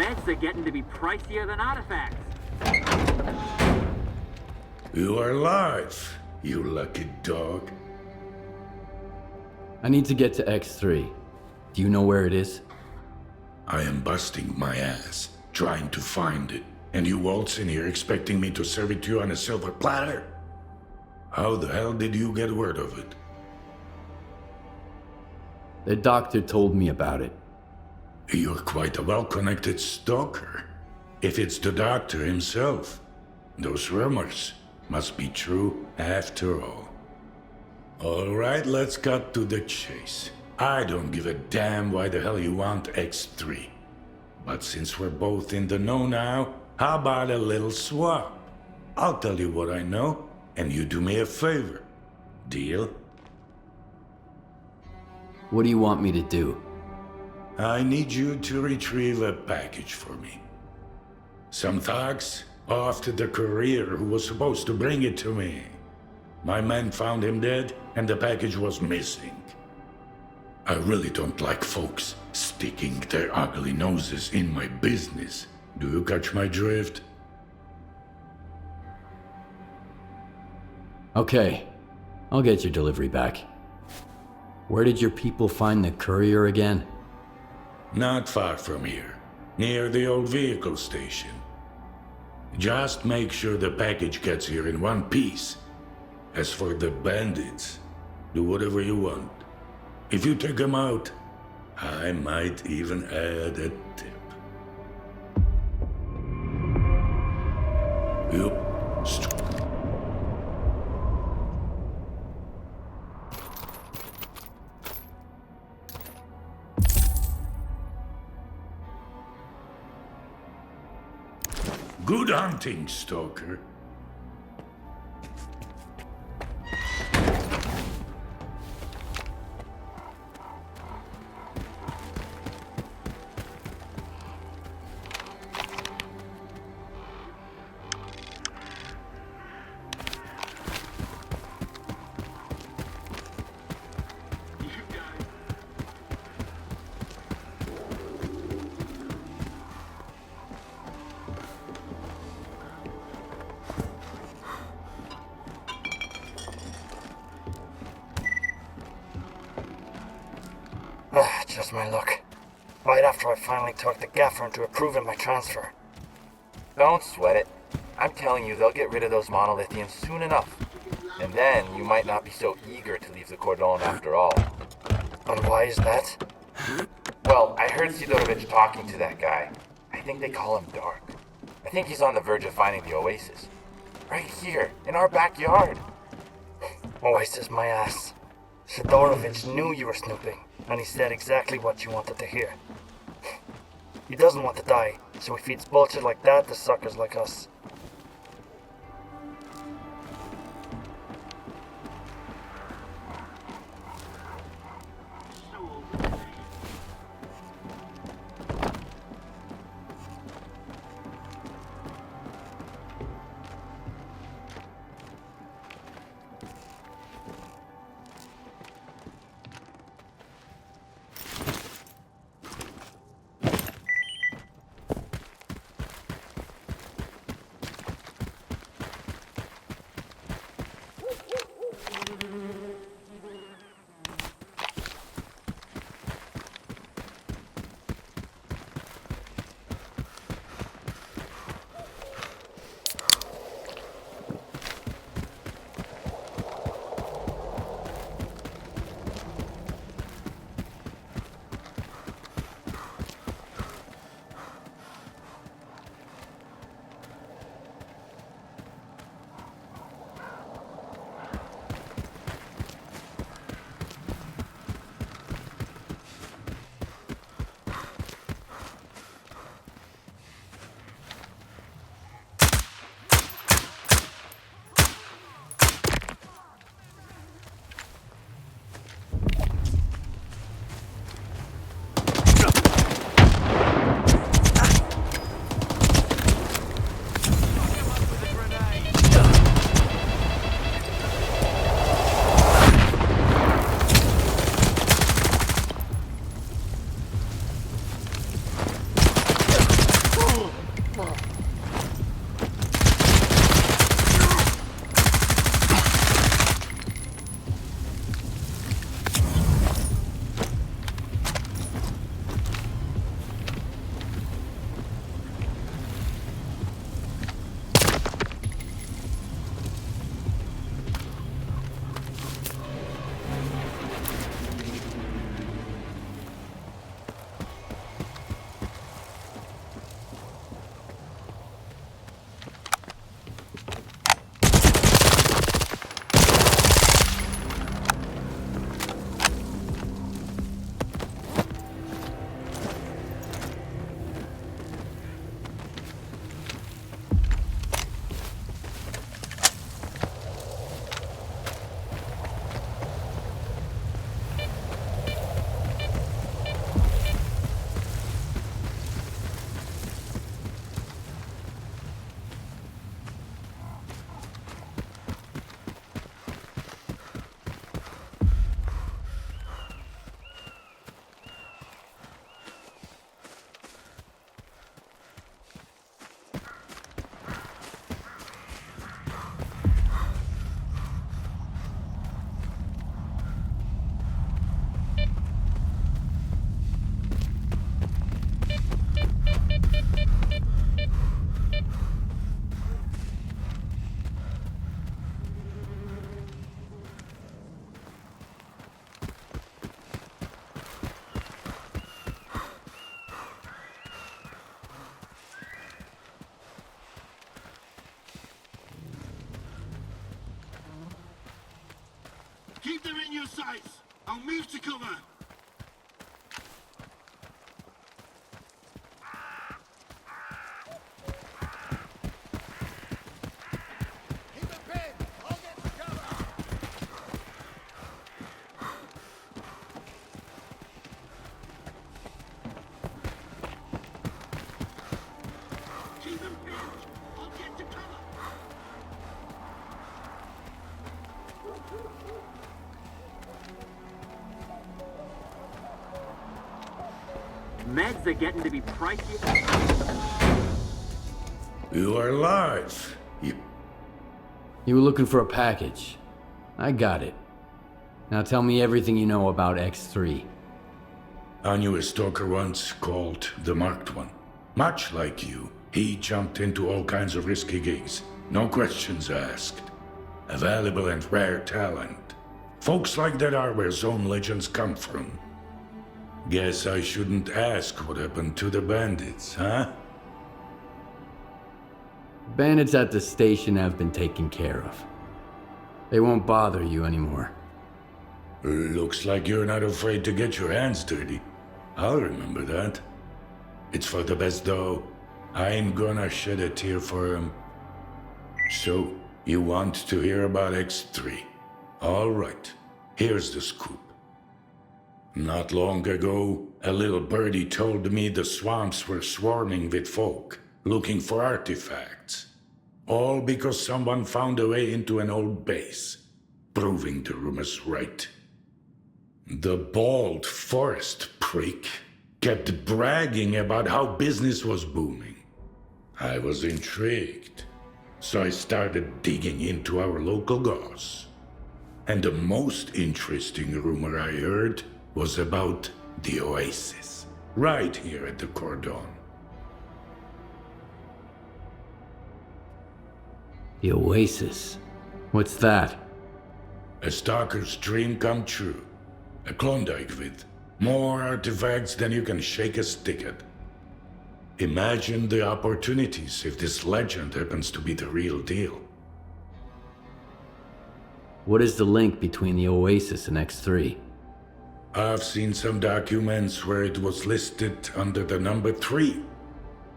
Meds are getting to be pricier than artifacts. You are alive, you lucky dog. I need to get to X3. Do you know where it is? I am busting my ass, trying to find it. And you waltz in here expecting me to serve it to you on a silver platter? How the hell did you get word of it? The doctor told me about it. You're quite a well-connected stalker. If it's the doctor himself, those rumors must be true after all. All right, let's cut to the chase. I don't give a damn why the hell you want X3. But since we're both in the know now, how about a little swap? I'll tell you what I know, and you do me a favor. Deal? What do you want me to do? I need you to retrieve a package for me. Some thugs off to the courier who was supposed to bring it to me. My men found him dead, and the package was missing. I really don't like folks sticking their ugly noses in my business. Do you catch my drift? Okay, I'll get your delivery back. Where did your people find the courier again? Not far from here, near the old vehicle station. Just make sure the package gets here in one piece. As for the bandits, do whatever you want. If you take them out, I might even add a tip. Good hunting, Stalker. Just my luck. Right after I finally talked the gaffer into approving my transfer. Don't sweat it. I'm telling you, they'll get rid of those monolithians soon enough. And then you might not be so eager to leave the Cordon after all. And why is that? Well, I heard Sidorovich talking to that guy. I think they call him Dark. I think he's on the verge of finding the oasis. Right here, in our backyard. Oasis my ass. Sidorovich knew you were snooping, and he said exactly what you wanted to hear. He doesn't want to die, so he feeds bullshit like that to suckers like us. your sights. I'll move to cover. Keep it pinned. I'll get to cover. Keep them pinned. I'll get to cover. Meds are getting to be pricey. You are alive. You were looking for a package. I got it. Now tell me everything you know about X3. I knew a stalker once called the Marked One. Much like you, he jumped into all kinds of risky gigs. No questions asked. A valuable and rare talent. Folks like that are where zone legends come from. Guess I shouldn't ask what happened to the bandits, huh? Bandits at the station have been taken care of. They won't bother you anymore. Looks like you're not afraid to get your hands dirty. I'll remember that. It's for the best though. I ain't gonna shed a tear for him. So, you want to hear about X3? Alright, here's the scoop. Not long ago, a little birdie told me the swamps were swarming with folk, looking for artifacts. All because someone found a way into an old base, proving the rumors right. The bald forest prick kept bragging about how business was booming. I was intrigued, so I started digging into our local goss. And the most interesting rumor I heard was about the Oasis, right here at the Cordon. The Oasis? What's that? A stalker's dream come true. A Klondike with more artifacts than you can shake a stick at. Imagine the opportunities if this legend happens to be the real deal. What is the link between the Oasis and X3? I've seen some documents where it was listed under the number 3.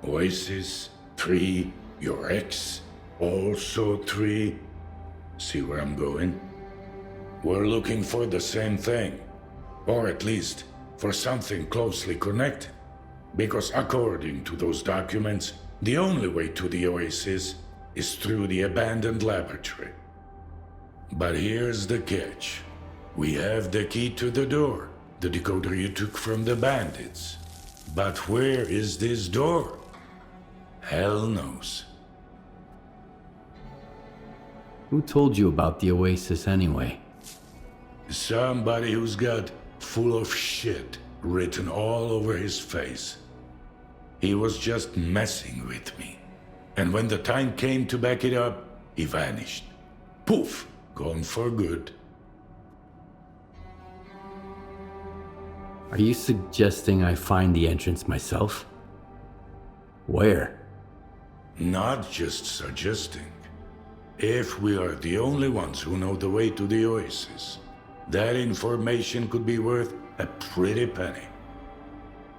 Oasis, 3, your ex, also 3. See where I'm going? We're looking for the same thing. Or at least, for something closely connected. Because according to those documents, the only way to the Oasis is through the abandoned laboratory. But here's the catch. We have the key to the door, the decoder you took from the bandits. But where is this door? Hell knows. Who told you about the Oasis anyway? Somebody who's got full of shit written all over his face. He was just messing with me. And when the time came to back it up, he vanished. Poof, gone for good. Are you suggesting I find the entrance myself? Where? Not just suggesting. If we are the only ones who know the way to the Oasis, that information could be worth a pretty penny.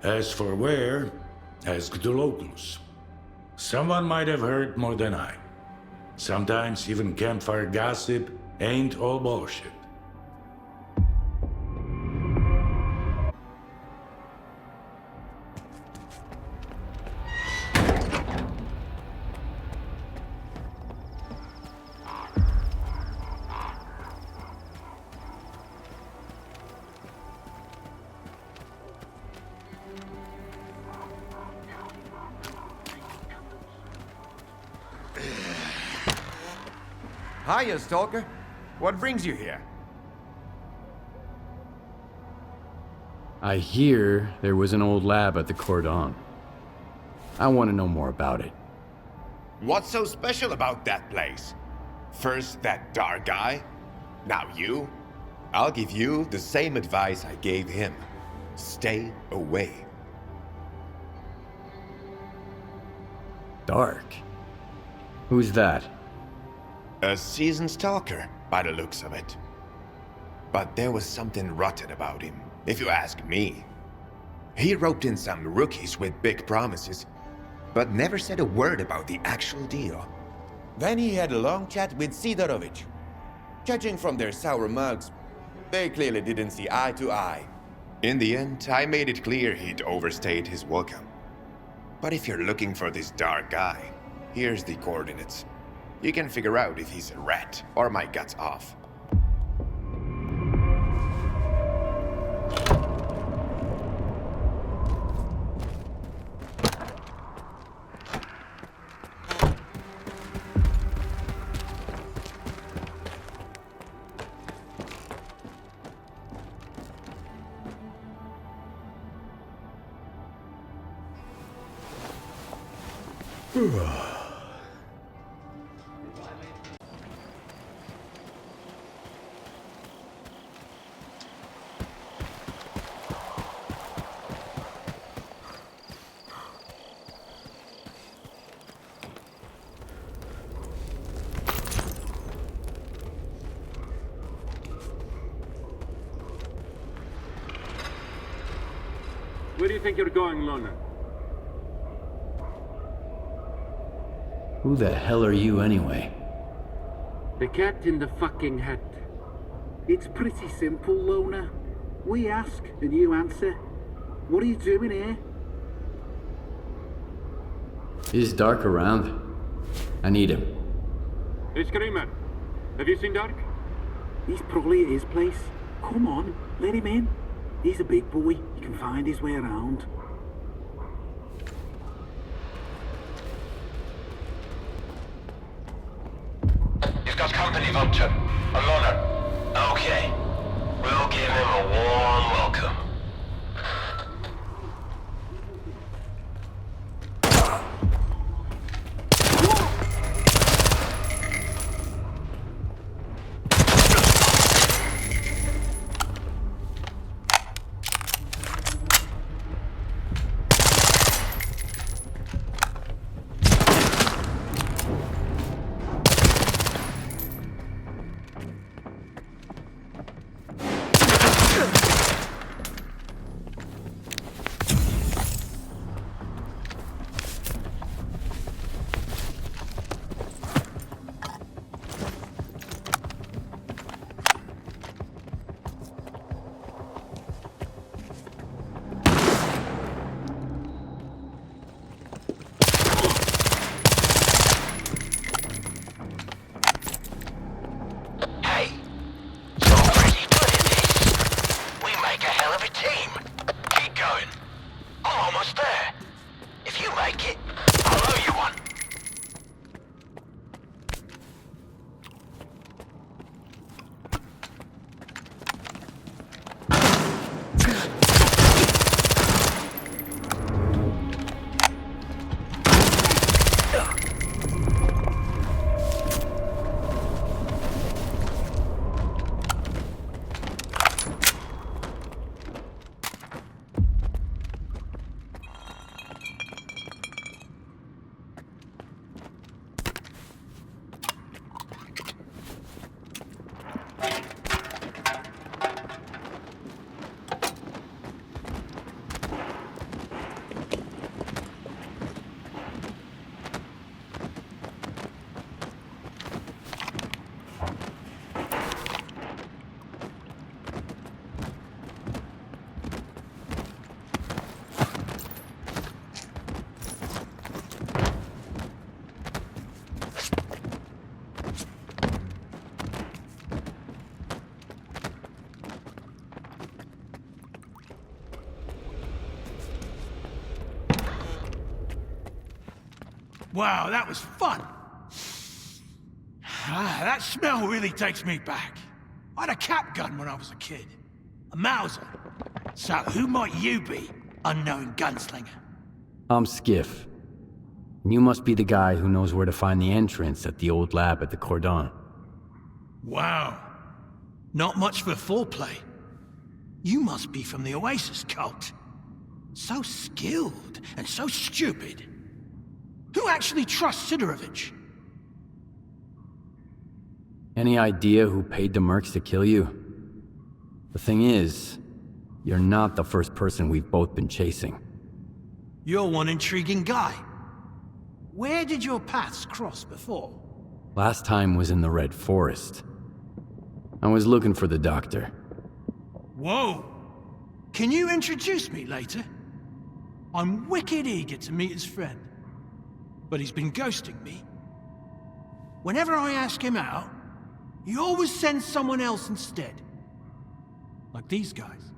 As for where, ask the locals. Someone might have heard more than I. Sometimes even campfire gossip ain't all bullshit. Hiya, Stalker. What brings you here? I hear there was an old lab at the Cordon. I want to know more about it. What's so special about that place? First that dark guy, now you. I'll give you the same advice I gave him. Stay away. Dark? Who's that? A seasoned stalker, by the looks of it. But there was something rotten about him, if you ask me. He roped in some rookies with big promises, but never said a word about the actual deal. Then he had a long chat with S.t.a.l.k.e.r. Judging from their sour mugs, they clearly didn't see eye to eye. In the end, I made it clear he'd overstayed his welcome. But if you're looking for this dark guy, here's the coordinates. You can figure out if he's a rat or my guts off. Where do you think you're going, Loner? Who the hell are you anyway? The cat in the fucking hat. It's pretty simple, Loner. We ask and you answer. What are you doing here? Is Dark around? I need him. Hey, Screamer. Have you seen Dark? He's probably at his place. Come on, let him in. He's a big boy. He can find his way around. You've got company, Vulture. A loner. Okay. We'll give him a warm welcome. Wow, that was fun. That smell really takes me back. I had a cap gun when I was a kid. A Mauser. So who might you be, unknown gunslinger? I'm Skiff. And you must be the guy who knows where to find the entrance at the old lab at the Cordon. Wow. Not much for foreplay. You must be from the Oasis cult. So skilled and so stupid. Who actually trusts Sidorovich? Any idea who paid the mercs to kill you? The thing is, you're not the first person we've both been chasing. You're one intriguing guy. Where did your paths cross before? Last time was in the Red Forest. I was looking for the doctor. Whoa! Can you introduce me later? I'm wicked eager to meet his friend. But he's been ghosting me. Whenever I ask him out, he always sends someone else instead. Like these guys.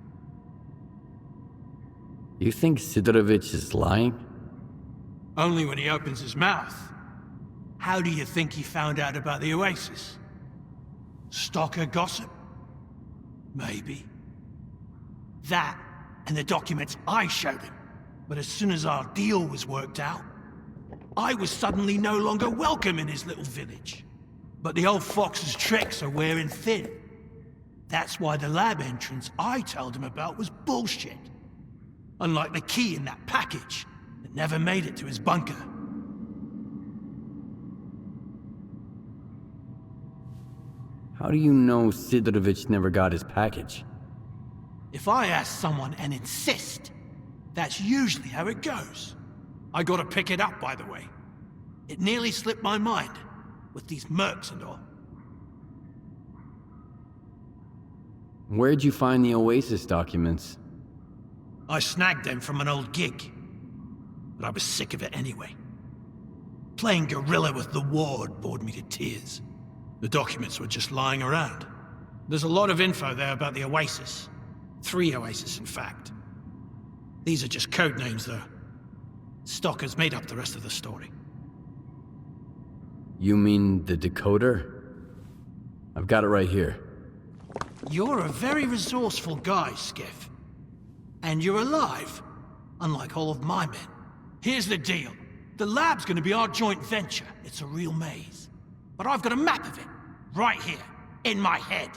You think Sidorovich is lying? Only when he opens his mouth. How do you think he found out about the Oasis? Stalker gossip? Maybe. That, and the documents I showed him. But as soon as our deal was worked out, I was suddenly no longer welcome in his little village. But the old fox's tricks are wearing thin. That's why the lab entrance I told him about was bullshit. Unlike the key in that package that never made it to his bunker. How do you know Sidorovich never got his package? If I ask someone and insist, that's usually how it goes. I gotta pick it up, by the way. It nearly slipped my mind, with these mercs and all. Where'd you find the Oasis documents? I snagged them from an old gig, but I was sick of it anyway. Playing gorilla with the ward bored me to tears. The documents were just lying around. There's a lot of info there about the Oasis. 3 Oasis, in fact. These are just code names, though. Stalker's made up the rest of the story. You mean the decoder? I've got it right here. You're a very resourceful guy, Skiff. And you're alive, unlike all of my men. Here's the deal. The lab's gonna be our joint venture. It's a real maze. But I've got a map of it, right here, in my head.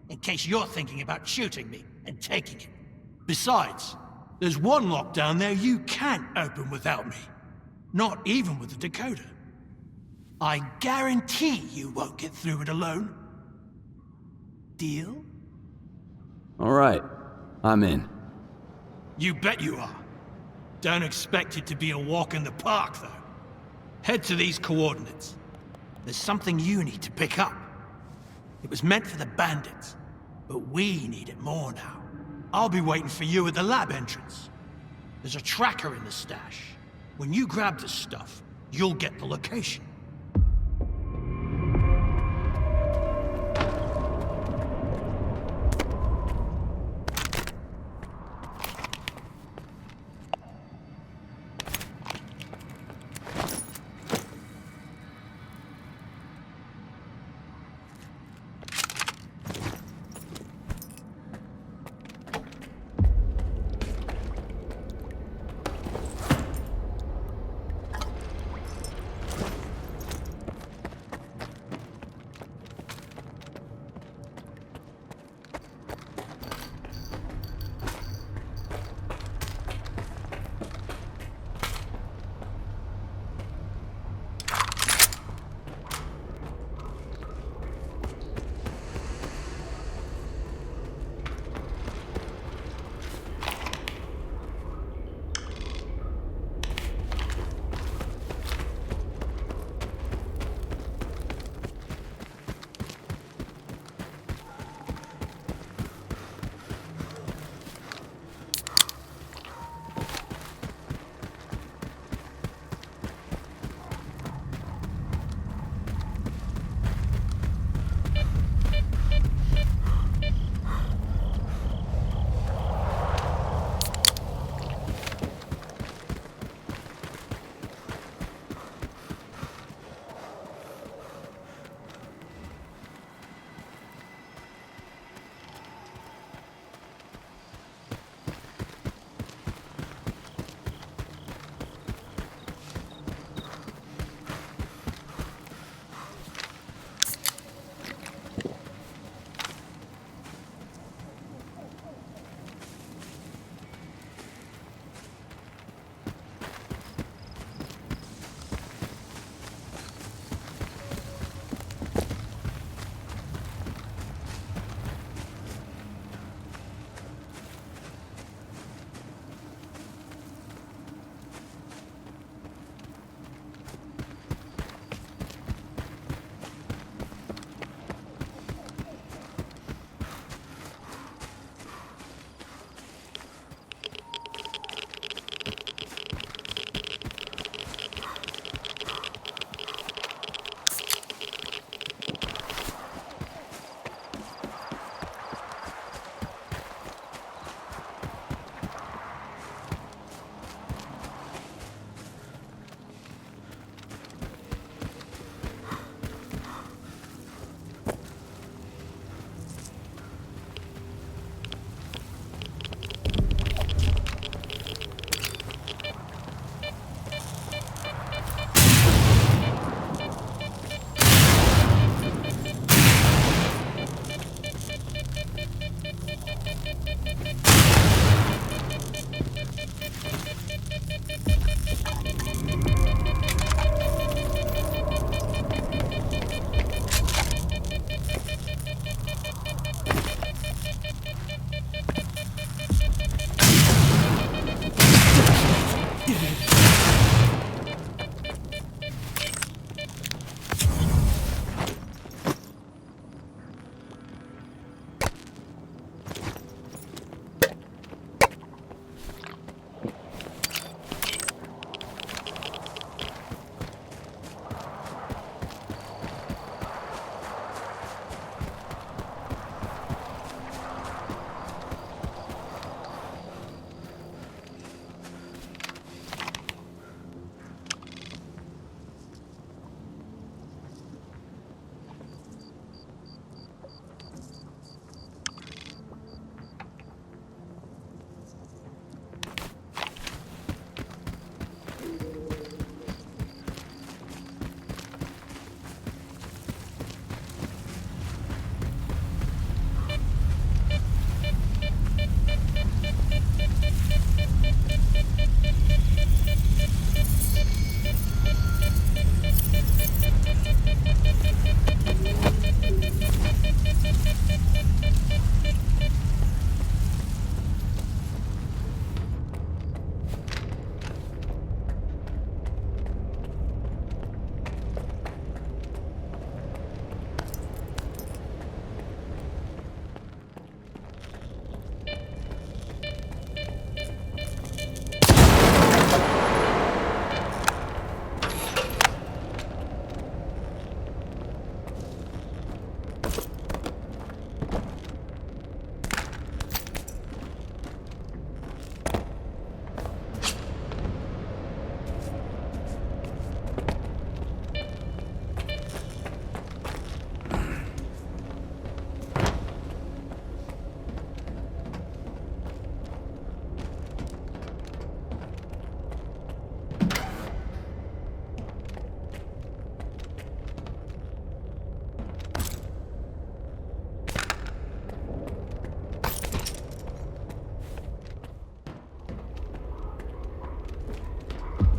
In case you're thinking about shooting me and taking it. Besides, there's one lock down there you can't open without me. Not even with the decoder. I guarantee you won't get through it alone. Deal? All right, I'm in. You bet you are. Don't expect it to be a walk in the park, though. Head to these coordinates. There's something you need to pick up. It was meant for the bandits, but we need it more now. I'll be waiting for you at the lab entrance. There's a tracker in the stash. When you grab the stuff, you'll get the location.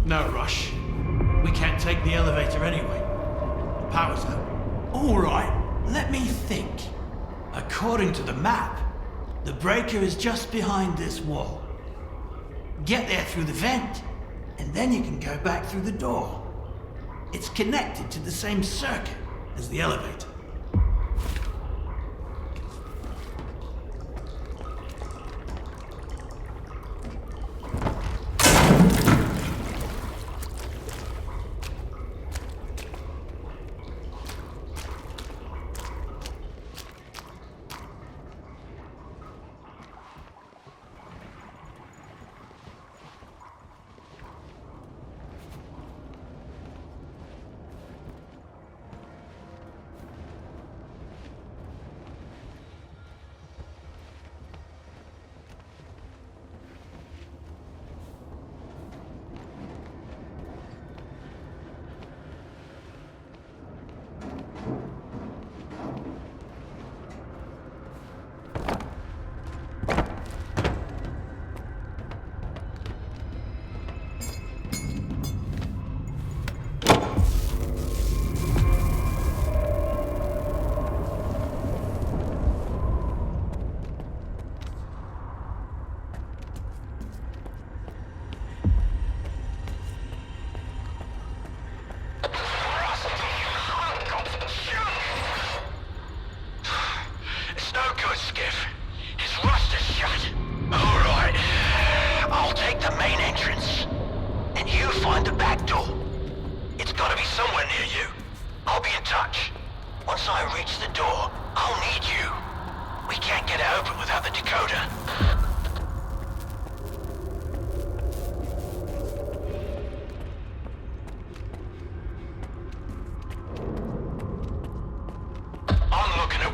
No rush. We can't take the elevator anyway. The power's out. All right, let me think. According to the map, the breaker is just behind this wall. Get there through the vent, and then you can go back through the door. It's connected to the same circuit as the elevator.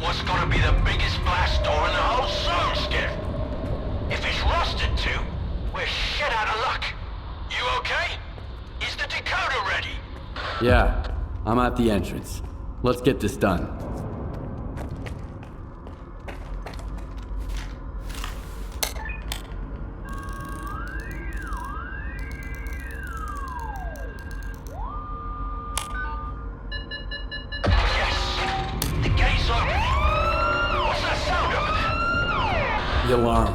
What's gonna be the biggest blast door in the whole zone, Skiff? If it's rusted too, we're shit out of luck. You okay? Is the decoder ready? Yeah, I'm at the entrance. Let's get this done. The alarm.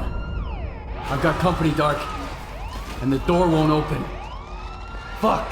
I've got company, Dark. And the door won't open. Fuck!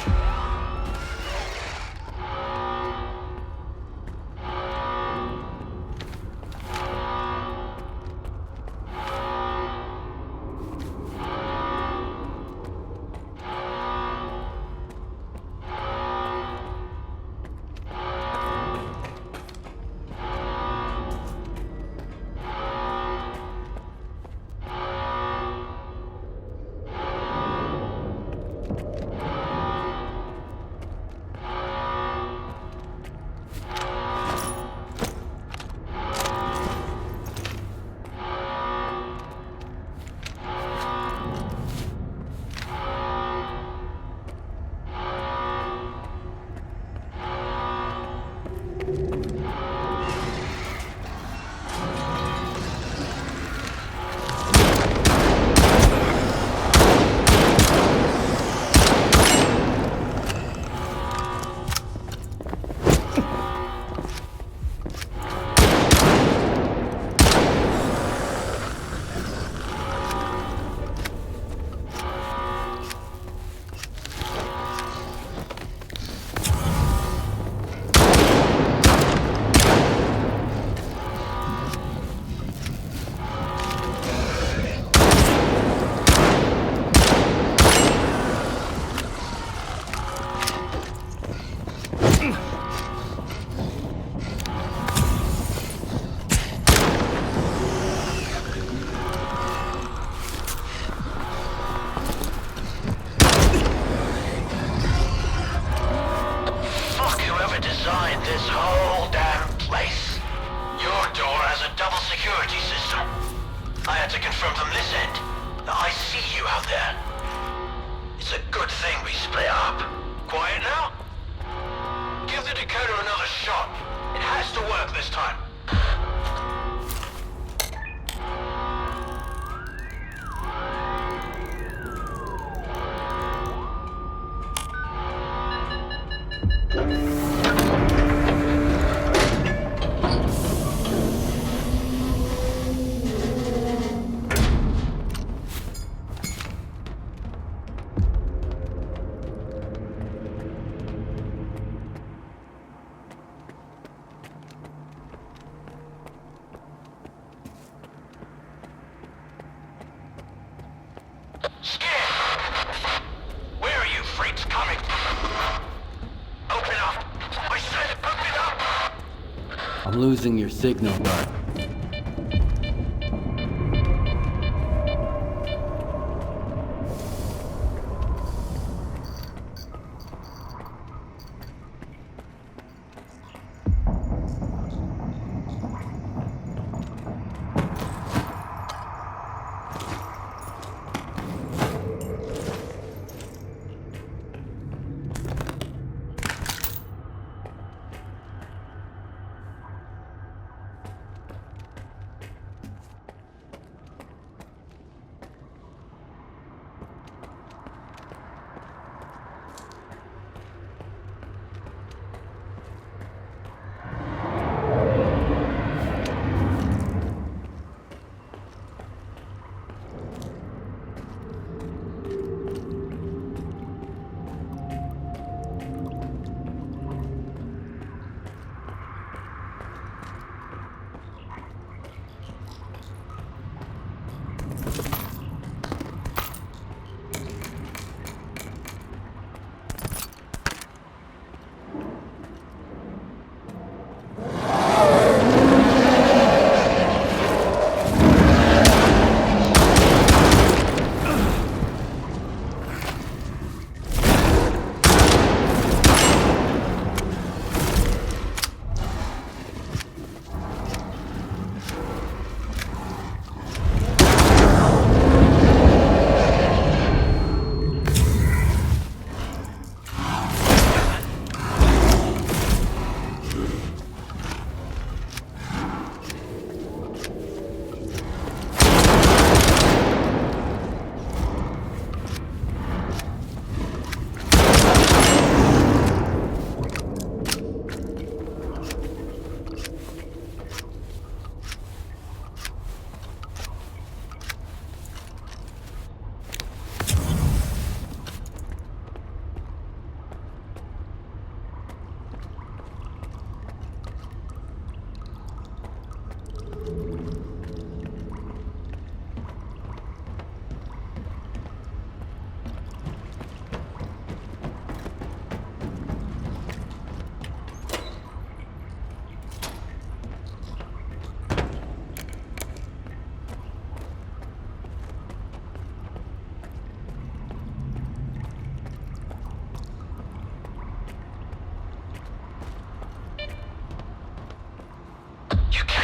Scared? Where are you freaks coming from? Open up! I said open up! I'm losing your signal, Dark.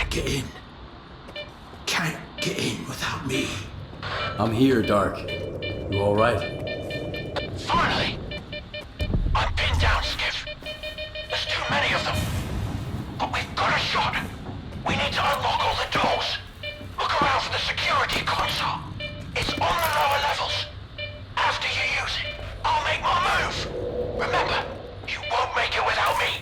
Get in. Can't get in without me. I'm here, Dark. You alright? Finally! I'm pinned down, Skiff. There's too many of them. But we've got a shot. We need to unlock all the doors. Look around for the security console. It's on the lower levels. After you use it, I'll make my move. Remember, you won't make it without me.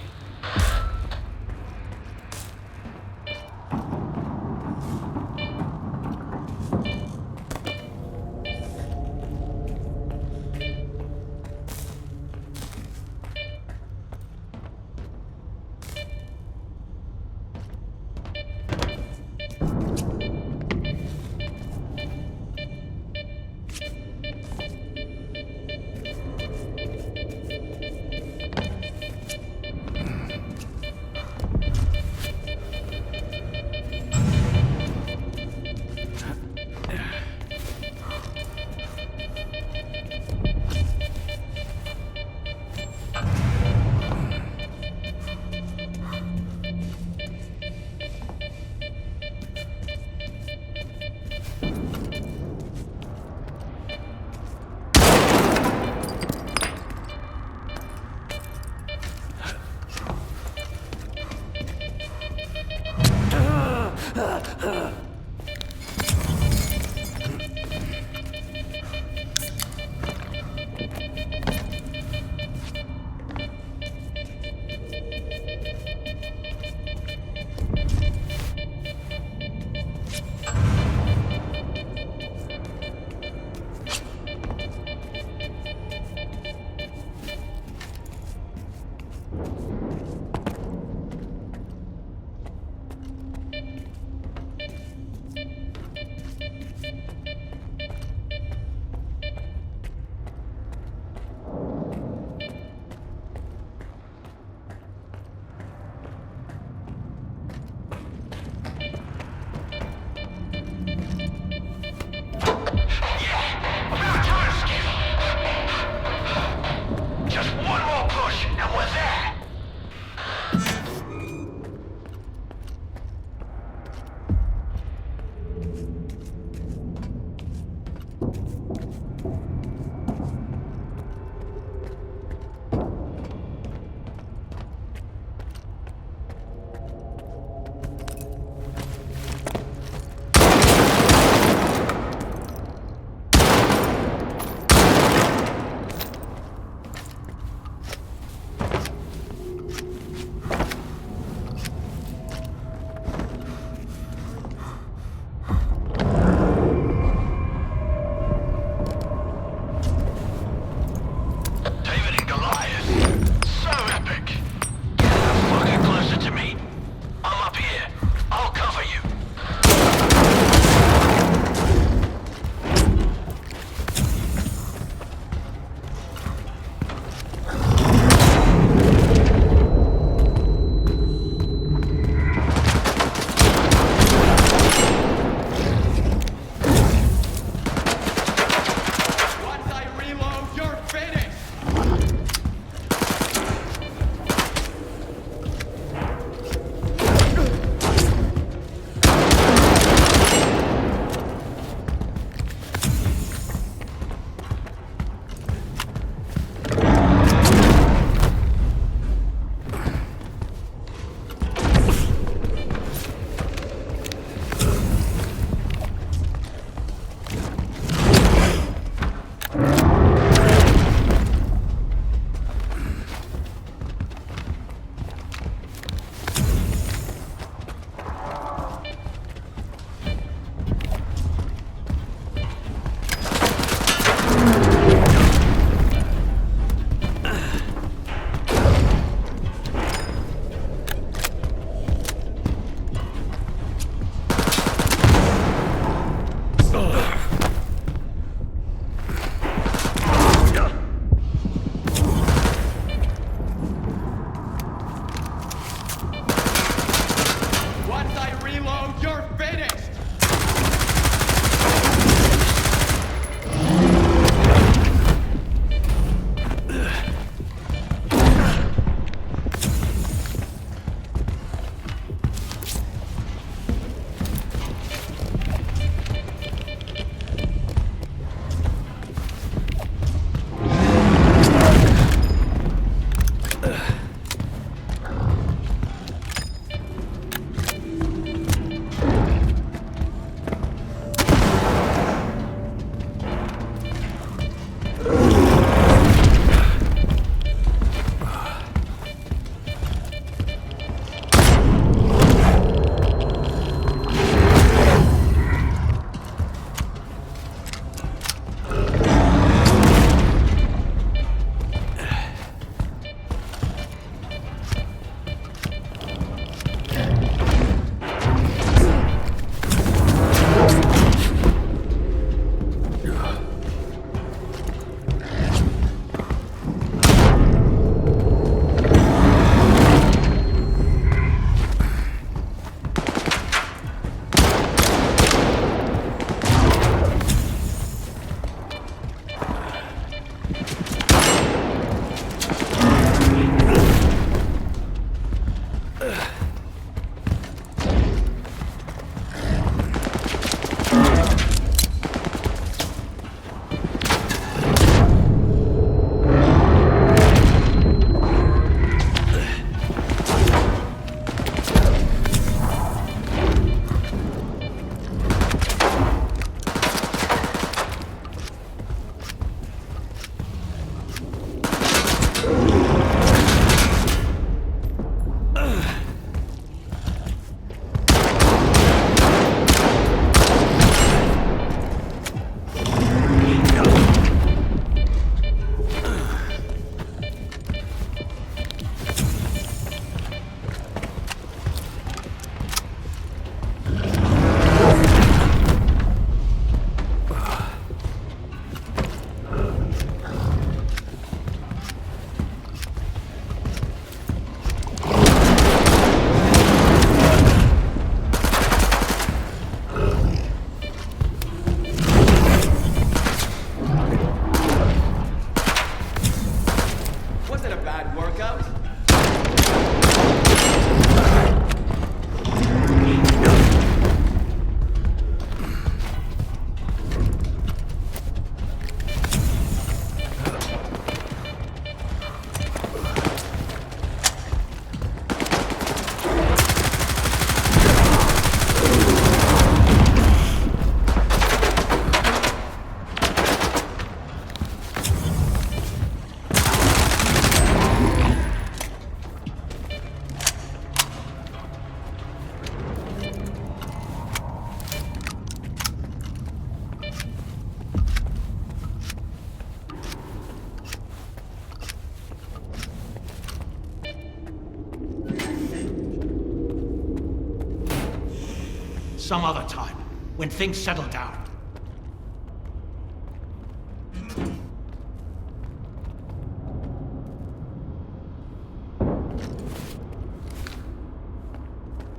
Some other time, when things settle down.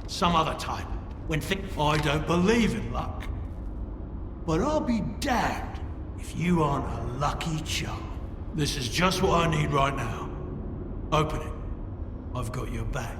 Some other time, when I don't believe in luck. But I'll be damned if you aren't a lucky chum. This is just what I need right now. Open it. I've got your back.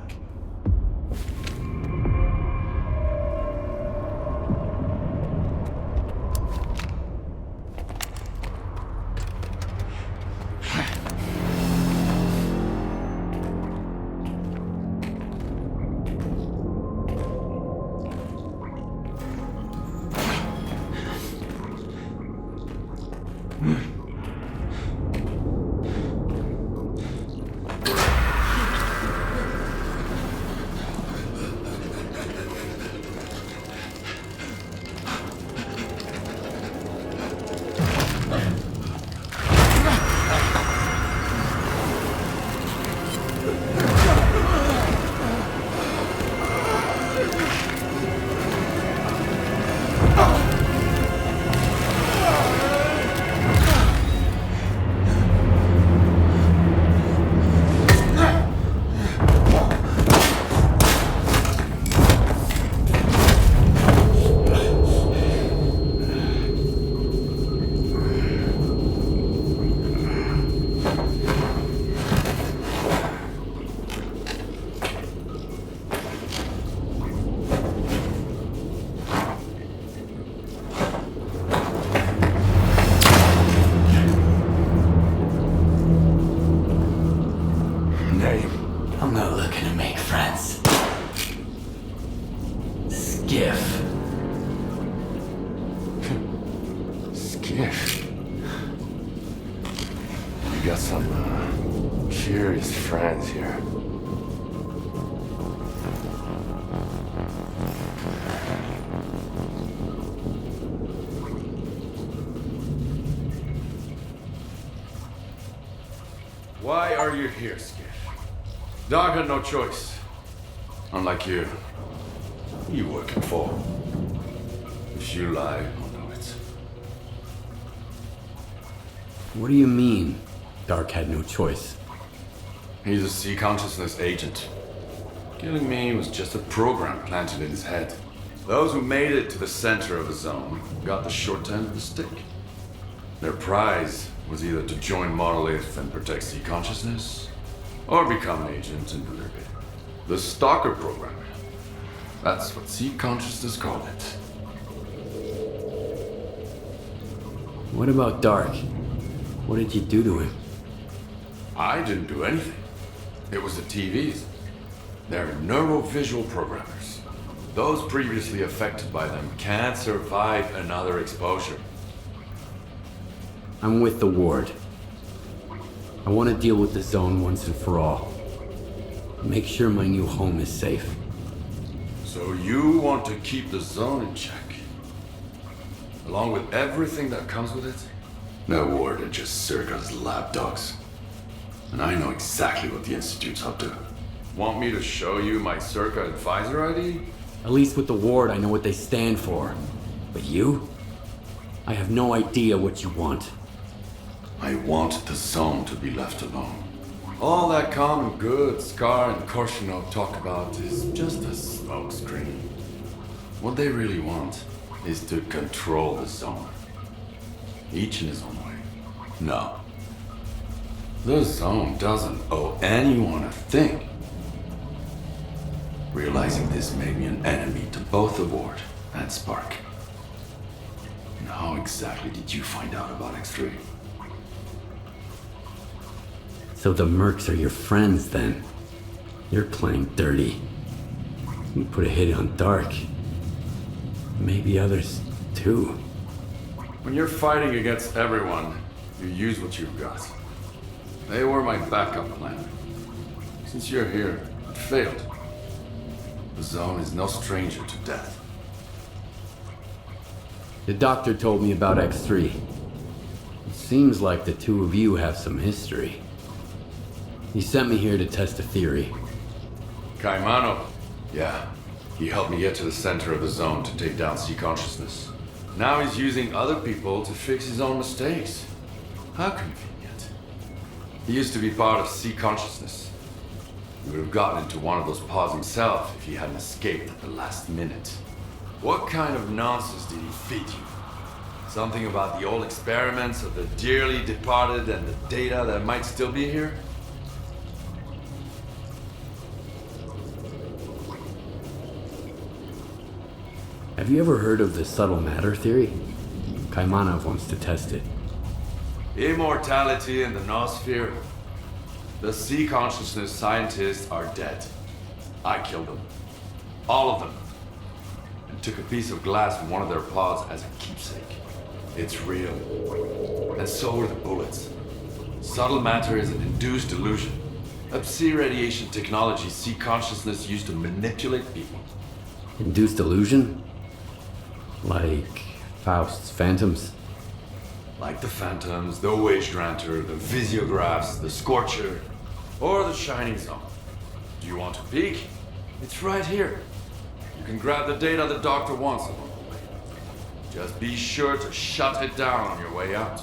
I'm not looking to make friends. Skiff. Skiff. You got some curious friends here. Why are you here, Skiff? Dog had no choice. Unlike you. Who you working for? If you lie, I'll know it. What do you mean, Dark had no choice? He's a C-consciousness agent. Killing me was just a program planted in his head. Those who made it to the center of the zone got the short end of the stick. Their prize was either to join Monolith and protect C-consciousness, or become an agent and do their bit. The STALKER program. That's what C-consciousness called it. What about Dark? What did you do to him? I didn't do anything. It was the TVs. They're neurovisual programmers. Those previously affected by them can't survive another exposure. I'm with the ward. I want to deal with the zone once and for all. Make sure my new home is safe. So you want to keep the zone in check? Along with everything that comes with it? The ward are just Circa's lapdogs. And I know exactly what the Institute's up to. Want me to show you my Circa advisor ID? At least with the ward, I know what they stand for. But you? I have no idea what you want. I want the zone to be left alone. All that common good S.T.A.L.K.E.R. and Korshunov talk about is just a smokescreen. What they really want is to control the zone. Each in his own way. No. The zone doesn't owe anyone a thing. Realizing this made me an enemy to both the Ward and Spark. And how exactly did you find out about X3? So the mercs are your friends then? You're playing dirty. You put a hit on Dark. Maybe others too. When you're fighting against everyone, you use what you've got. They were my backup plan. Since you're here, it failed. The zone is no stranger to death. The doctor told me about X3. It seems like the two of you have some history. He sent me here to test a theory. Caimano? Yeah. He helped me get to the center of the zone to take down sea consciousness. Now he's using other people to fix his own mistakes. How convenient. He used to be part of sea consciousness. He would have gotten into one of those pods himself if he hadn't escaped at the last minute. What kind of nonsense did he feed you? Something about the old experiments of the dearly departed and the data that might still be here? Have you ever heard of the subtle matter theory? Kaimanov wants to test it. Immortality in the noosphere. The sea consciousness scientists are dead. I killed them. All of them. And took a piece of glass from one of their pods as a keepsake. It's real. And so are the bullets. Subtle matter is an induced illusion. A psi radiation technology sea consciousness used to manipulate people. Induced illusion? Like Faust's phantoms? Like the Phantoms, the Wage Granter, the Visiographs, the Scorcher, or the Shining Zone. Do you want to peek? It's right here. You can grab the data the doctor wants along the way. Just be sure to shut it down on your way out.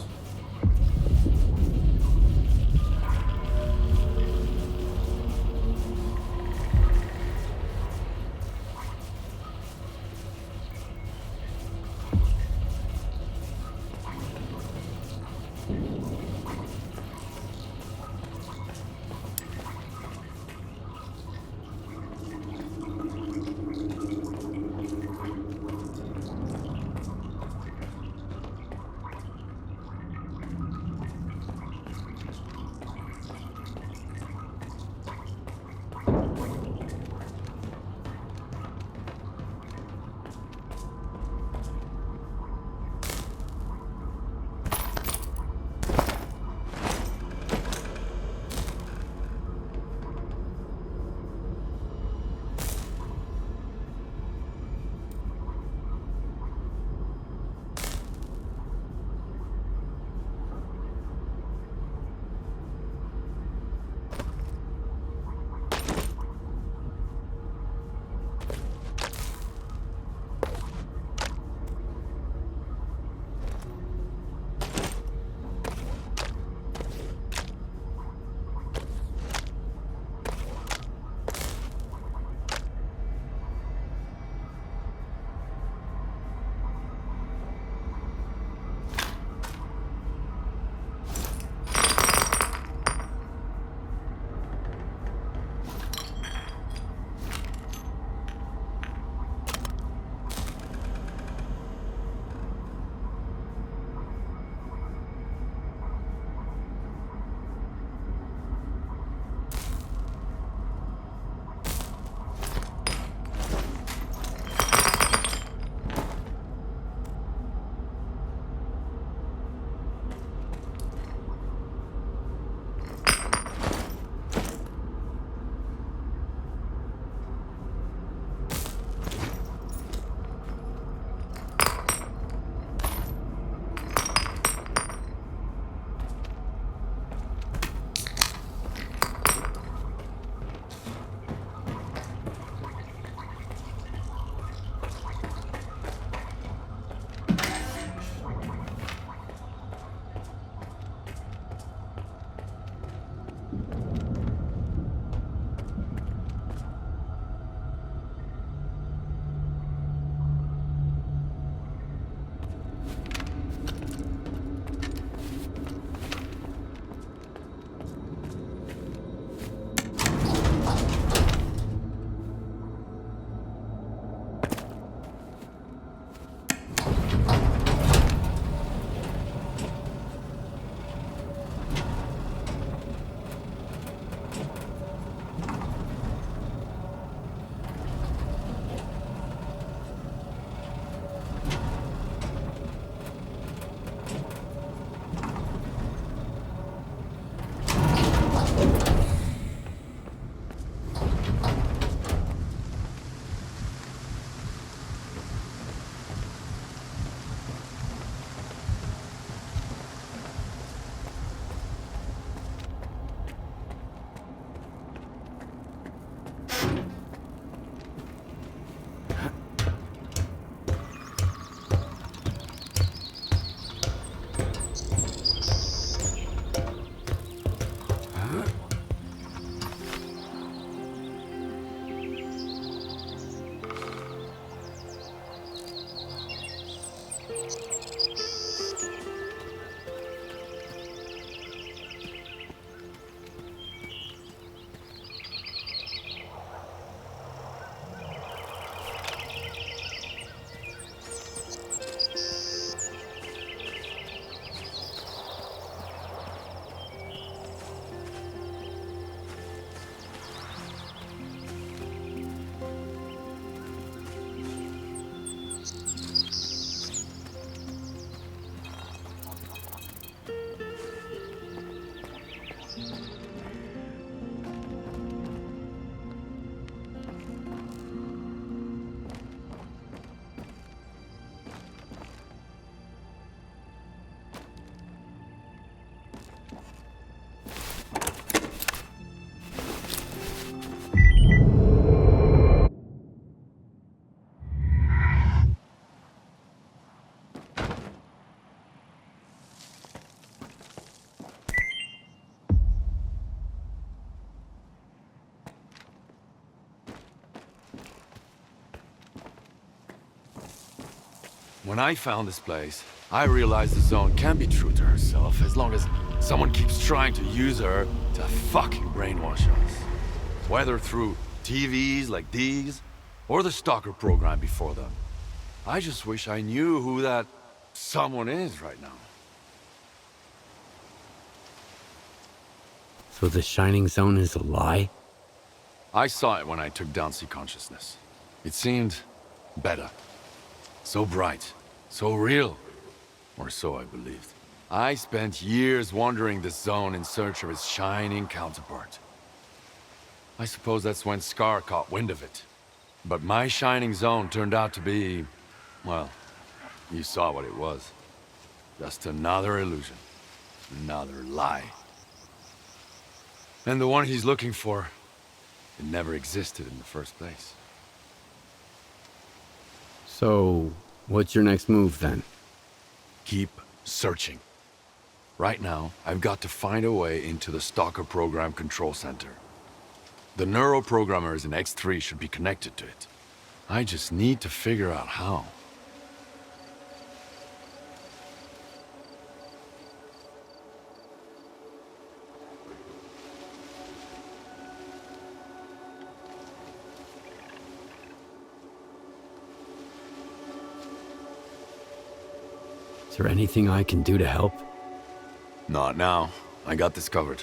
when I found this place, I realized the zone can be true to herself as long as someone keeps trying to use her to fucking brainwash us. Whether through TVs like these, or the STALKER program before them. I just wish I knew who that someone is right now. So the Shining Zone is a lie? I saw it when I took down C-Consciousness. It seemed better. So bright. So real. Or so I believed. I spent years wandering this zone in search of its shining counterpart. I suppose that's when s.t.a.l.k.e.r caught wind of it. But my shining zone turned out to be... well, you saw what it was. Just another illusion. Another lie. And the one he's looking for, it never existed in the first place. So, what's your next move then? Keep searching. Right now, I've got to find a way into the STALKER program control center. The neuroprogrammers in X3 should be connected to it. I just need to figure out how. Is there anything I can do to help? Not now. I got this covered.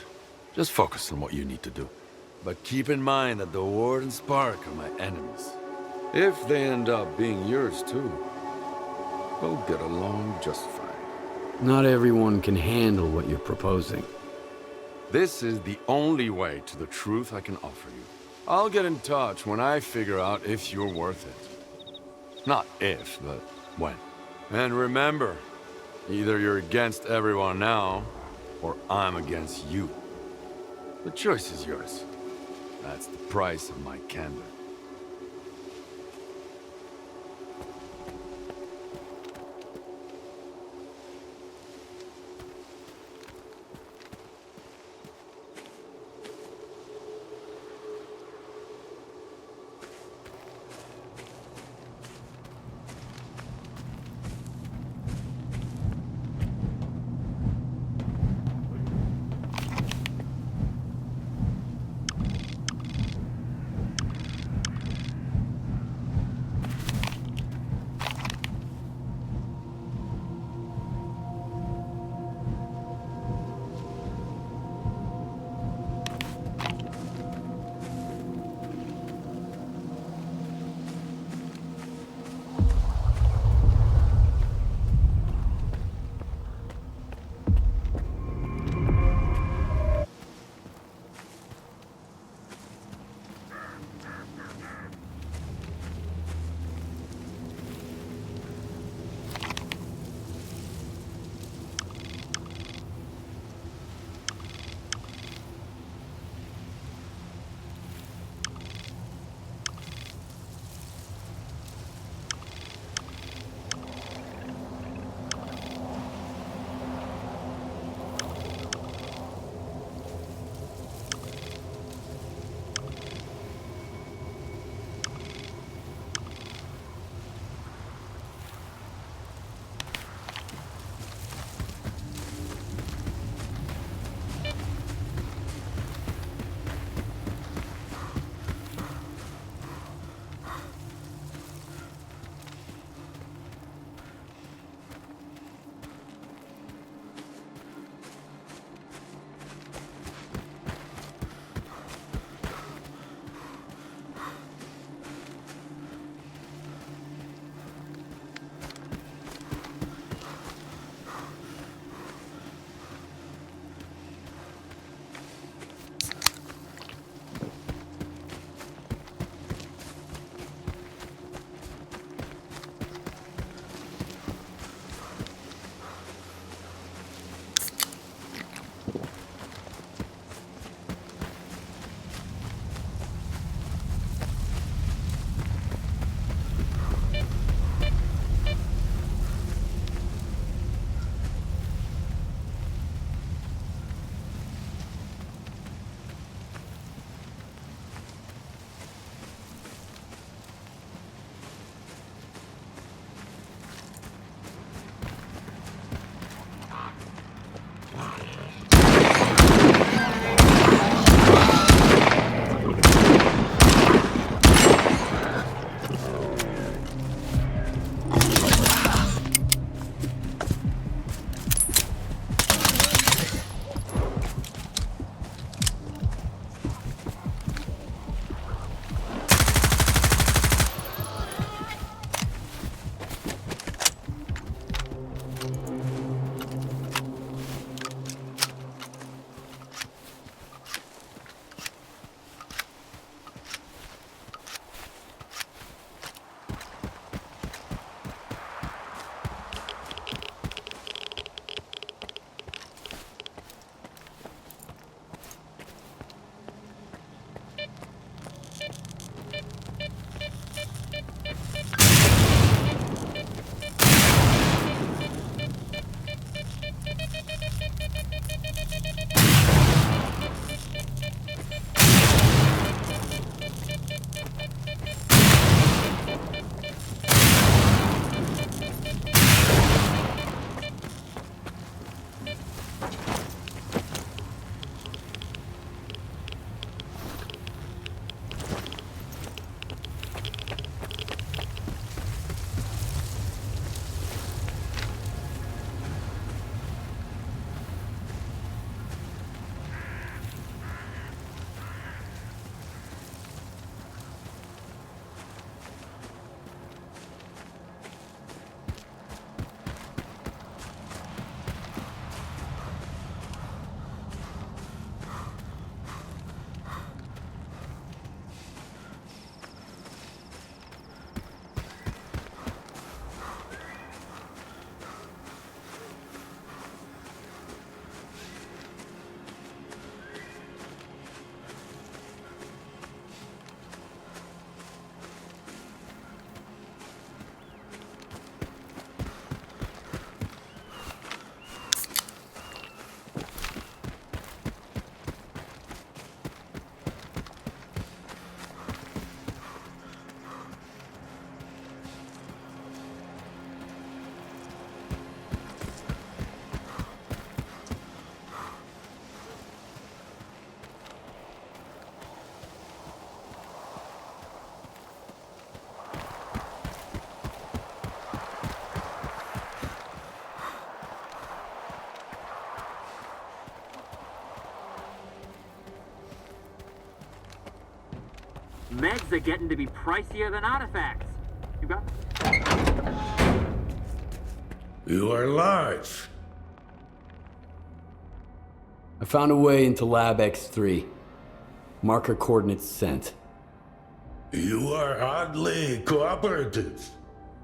Just focus on what you need to do. But keep in mind that the Ward and Spark are my enemies. If they end up being yours too, we'll get along just fine. Not everyone can handle what you're proposing. This is the only way to the truth I can offer you. I'll get in touch when I figure out if you're worth it. Not if, but when. And remember, either you're against everyone now, or I'm against you. The choice is yours. That's the price of my candor. Meds are getting to be pricier than artifacts. You got? You are alive. I found a way into Lab X3. Marker coordinates sent. You are oddly cooperative.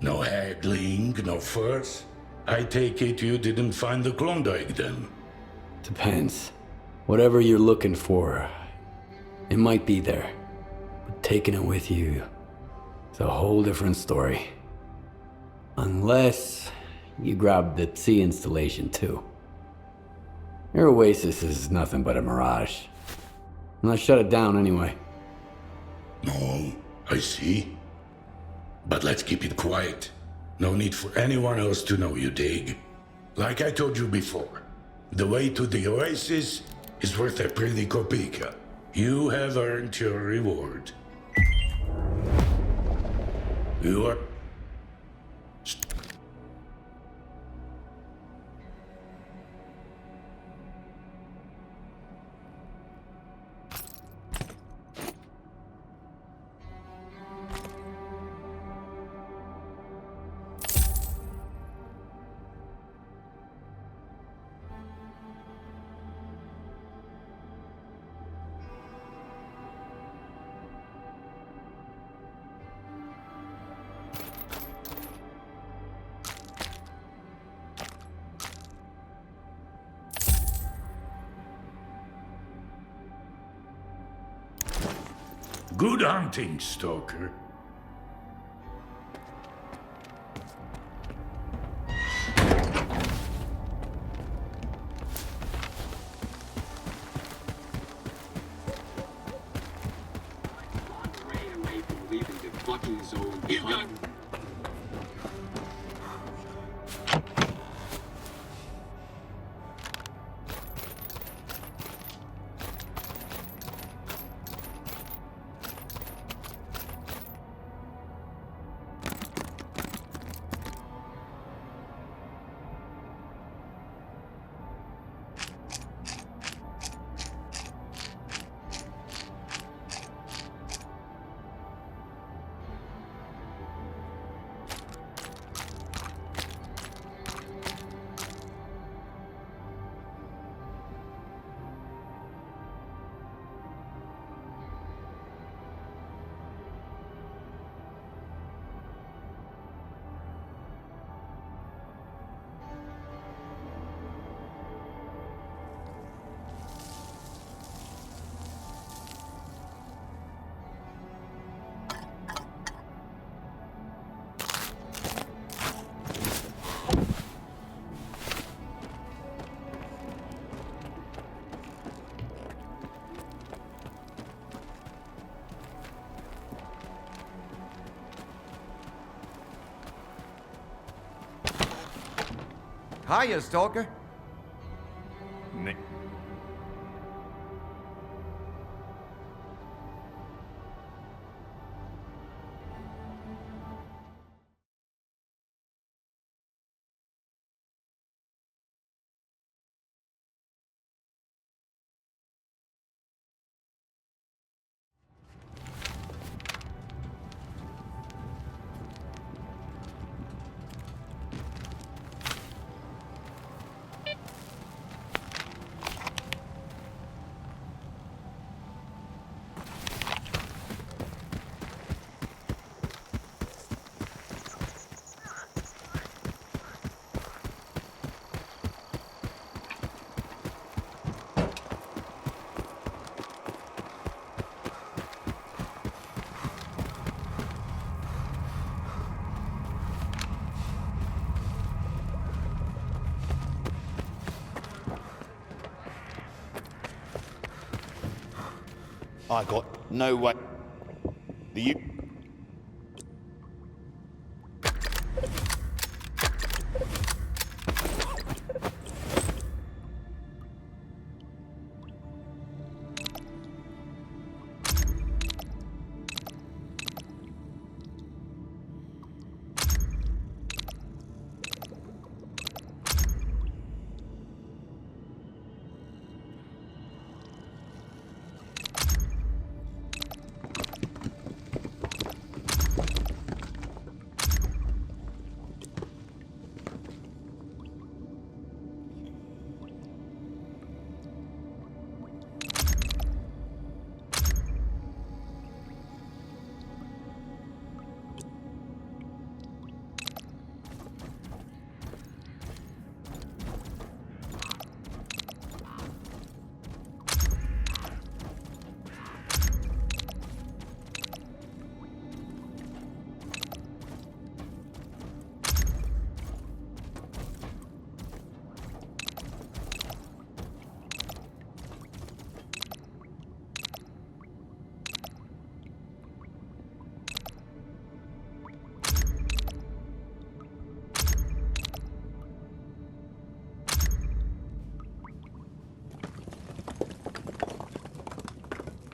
No haggling, no fuss. I take it you didn't find the Klondike then? Depends. Whatever you're looking for, it might be there. But taking it with you is a whole different story. Unless you grab the T installation too. Your oasis is nothing but a mirage. And I shut it down anyway. No, I see. But let's keep it quiet. No need for anyone else to know, you dig? Like I told you before, the way to the oasis is worth a pretty kopeka. You have earned your reward. You are... Good hunting, Stalker. Hiya, Stalker. I got no way. The you.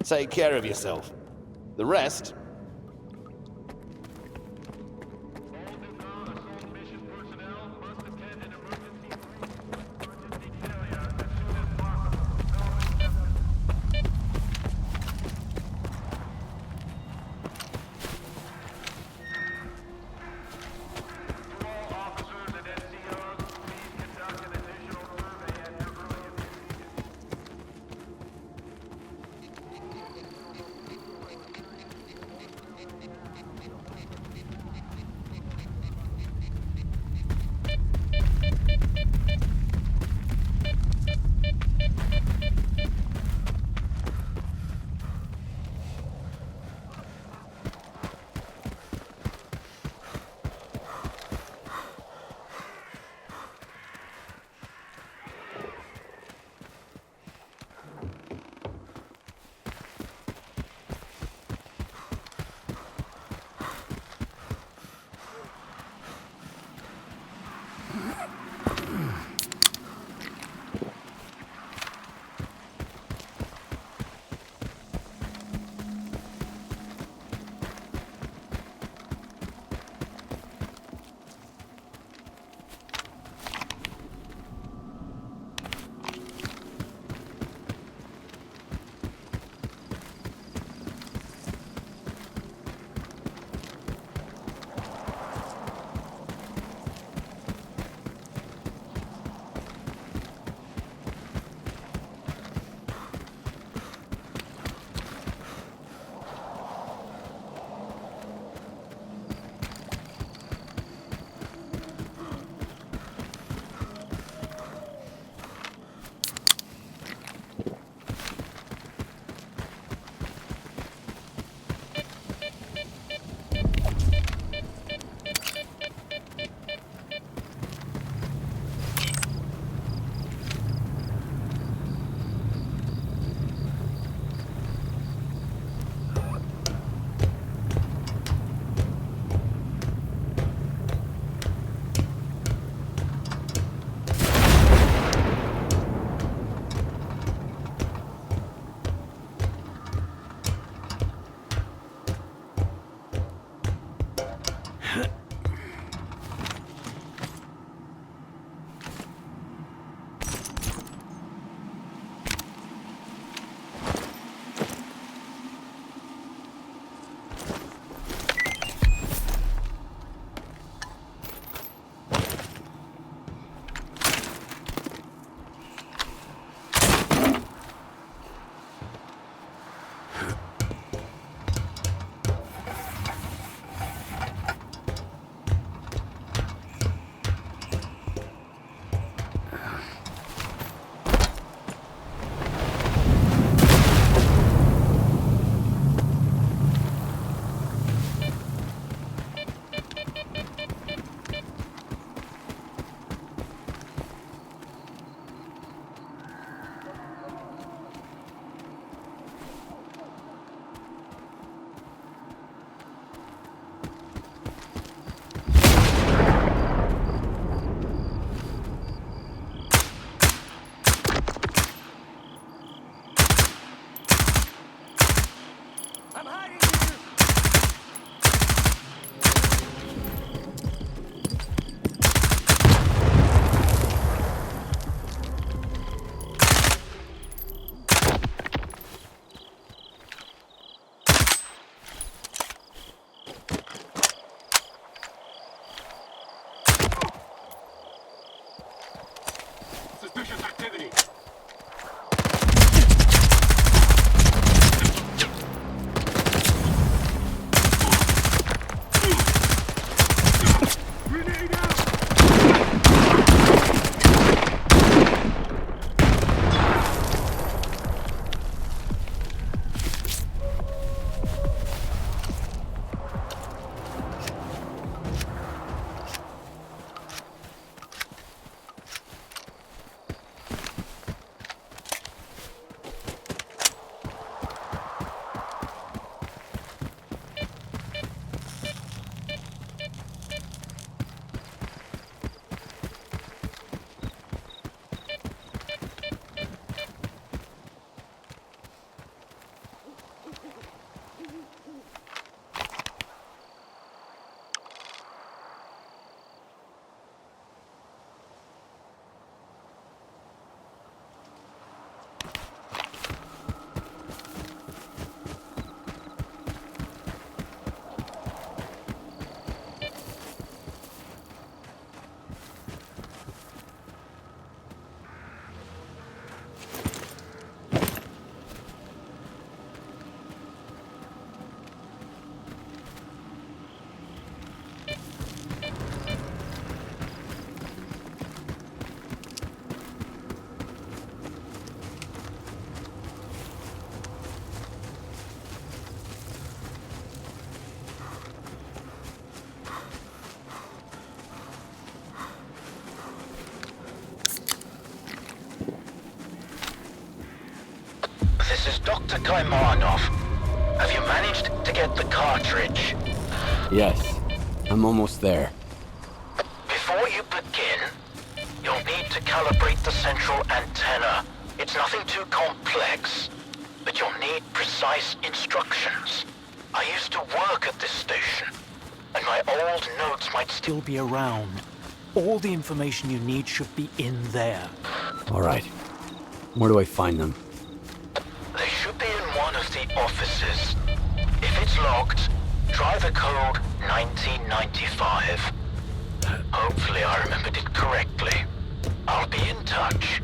Take care of yourself. The rest, Suspicious activity. Grenade out! This is Dr. Kaimanov. Have you managed to get the cartridge? Yes, I'm almost there. Before you begin, you'll need to calibrate the central antenna. It's nothing too complex, but you'll need precise instructions. I used to work at this station, and my old notes might still be around. All the information you need should be in there. All right. Where do I find them? They should be in one of the offices. If it's locked, try the code 1995. Hopefully I remembered it correctly. I'll be in touch.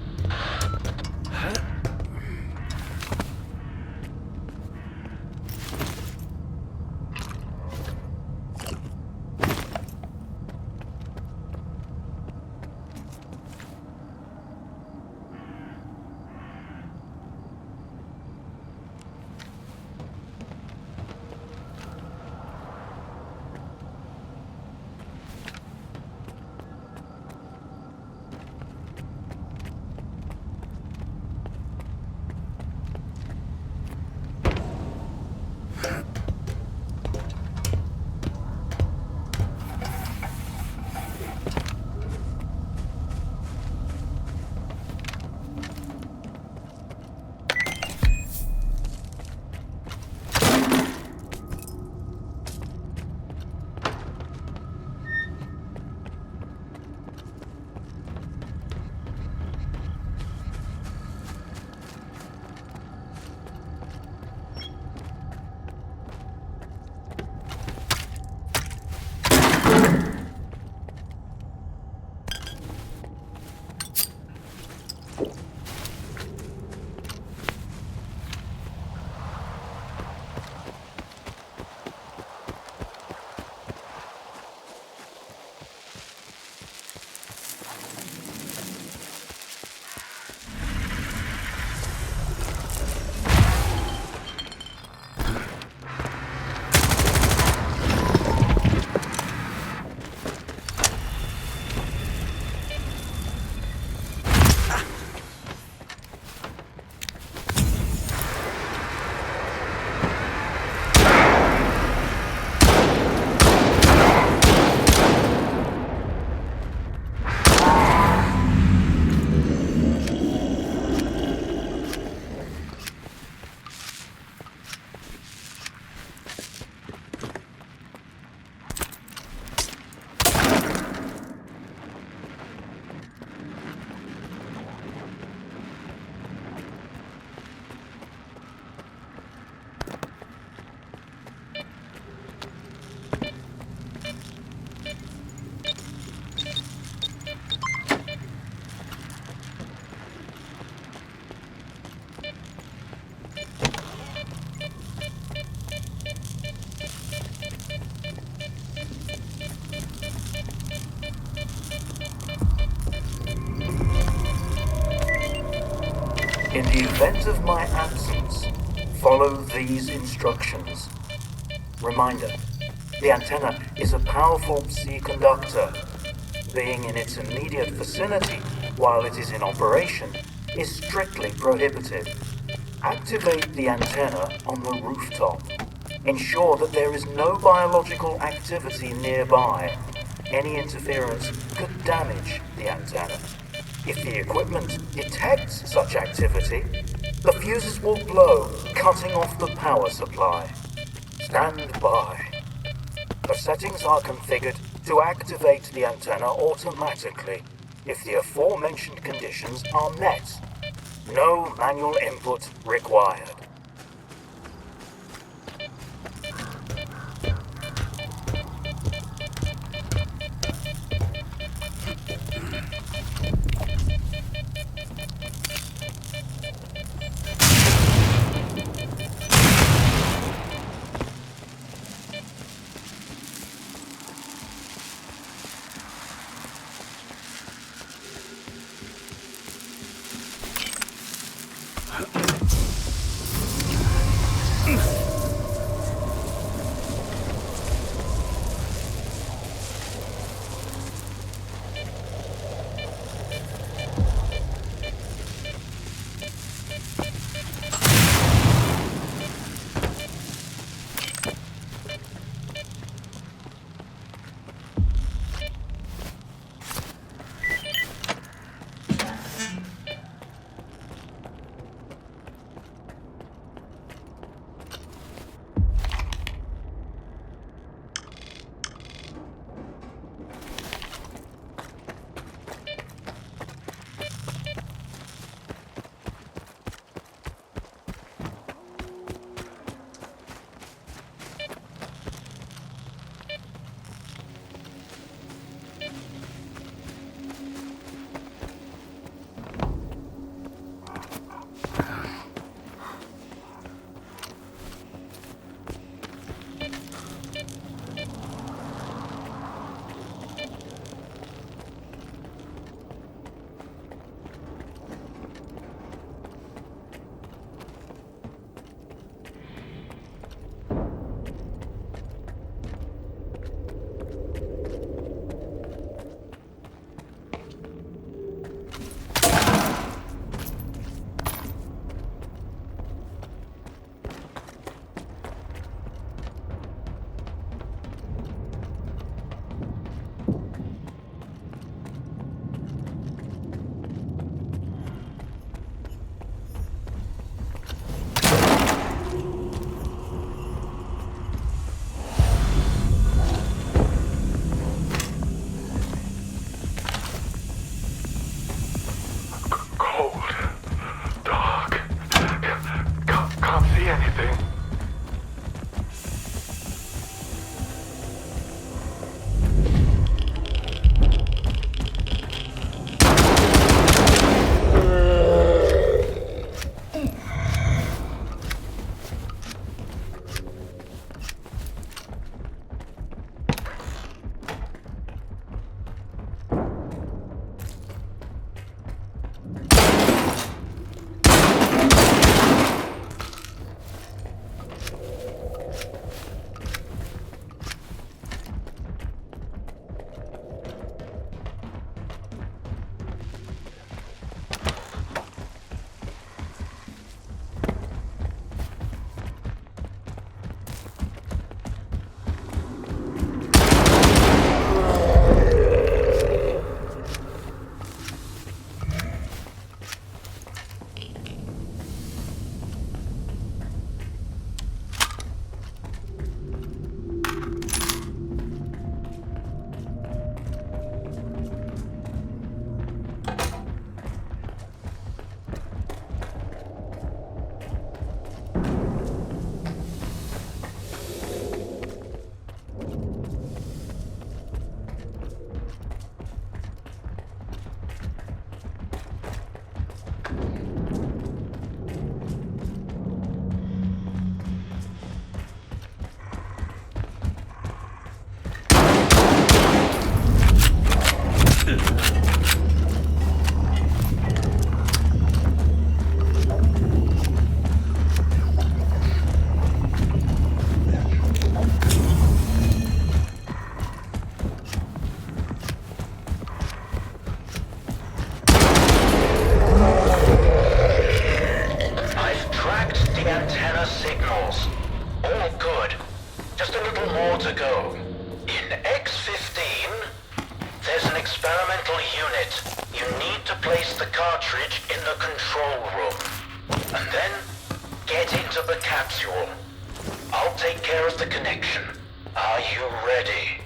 In the event of my absence, follow these instructions. Reminder, the antenna is a powerful psi conductor. Being in its immediate vicinity while it is in operation is strictly prohibited. Activate the antenna on the rooftop. Ensure that there is no biological activity nearby. Any interference could damage the antenna. If the equipment detects such activity, the fuses will blow, cutting off the power supply. Stand by. The settings are configured to activate the antenna automatically if the aforementioned conditions are met. No manual input required. I've tracked the antenna signals. All good. Just a little more to go. In X-15, there's an experimental unit. You need to place the cartridge in the control room. And then, get into the capsule. I'll take care of the connection. Are you ready?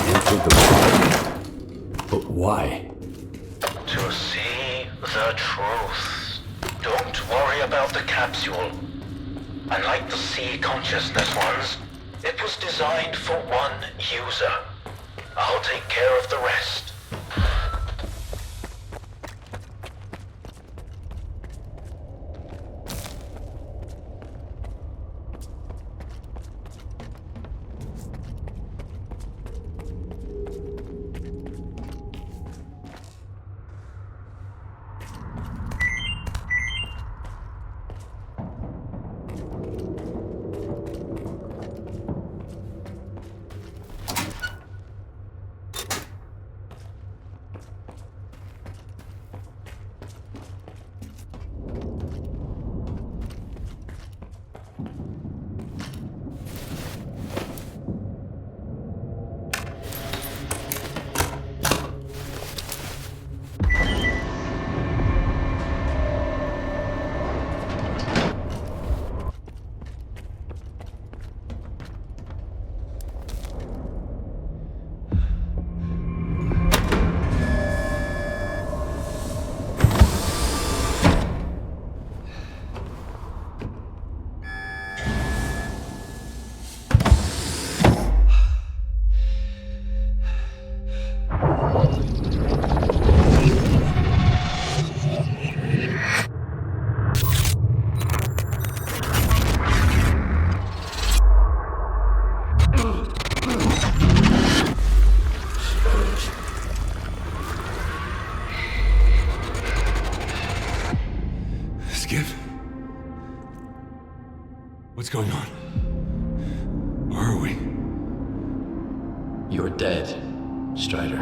Into the pod? But why? To see the truth. Don't worry about the capsule. Unlike the sea consciousness ones, it was designed for one user. I'll take care of the rest. What's going on? Where are we? You're dead, Strider.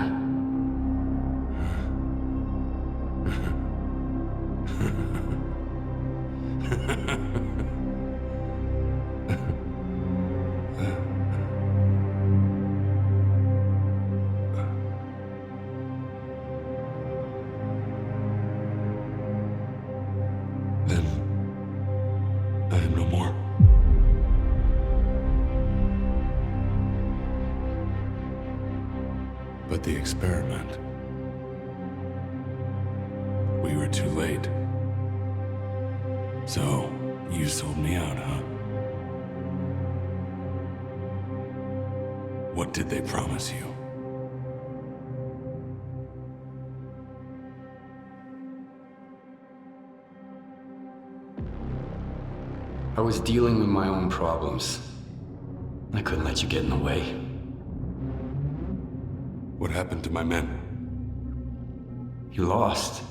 Then I am no more. But the experiment. We were too late. So, you sold me out, huh? What did they promise you? I was dealing with my own problems. I couldn't let you get in the way. What happened to my men? You lost.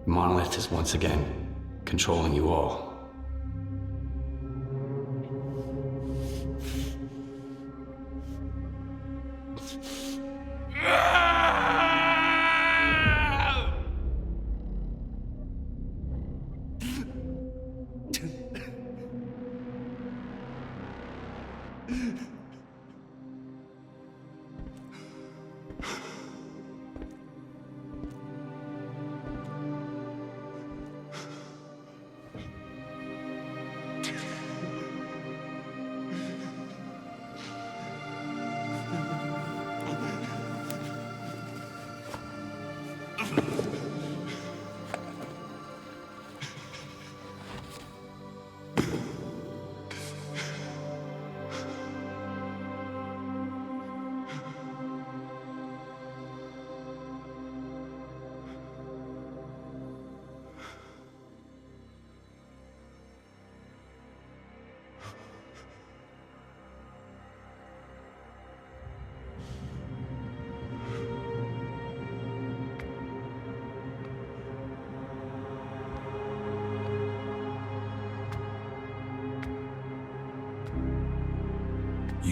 The monolith is once again controlling you all.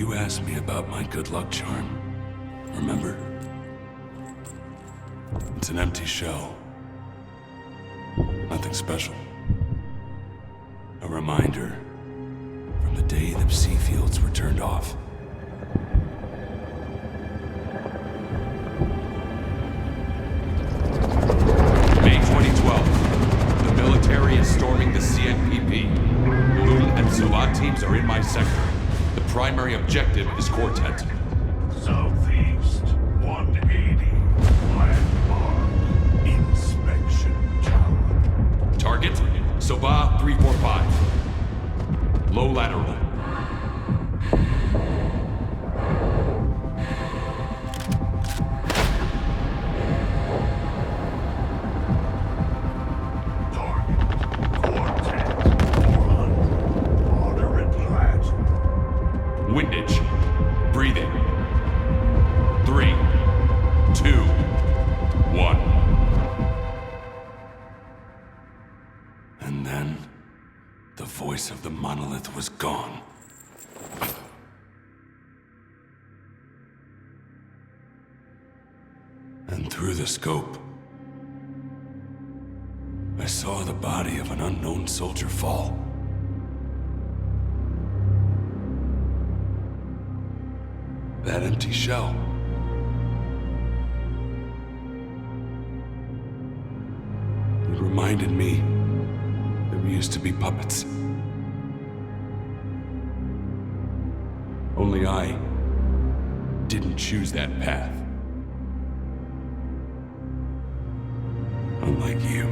You asked me about my good luck charm. Remember? It's an empty shell. Nothing special. A reminder from the day the sea fields were turned off. May 2012. The military is storming the CNPP. Lul and SWAT teams are in my sector. The primary objective is Quartet. Southeast, 180. Landmark. Inspection tower. Target, Soba 345. Low lateral. Windage. Breathing. 3, 2, 1. And then, the voice of the monolith was gone. And through the scope, I saw the body of an unknown soldier fall. That empty shell. It reminded me that we used to be puppets. Only I didn't choose that path. Unlike you.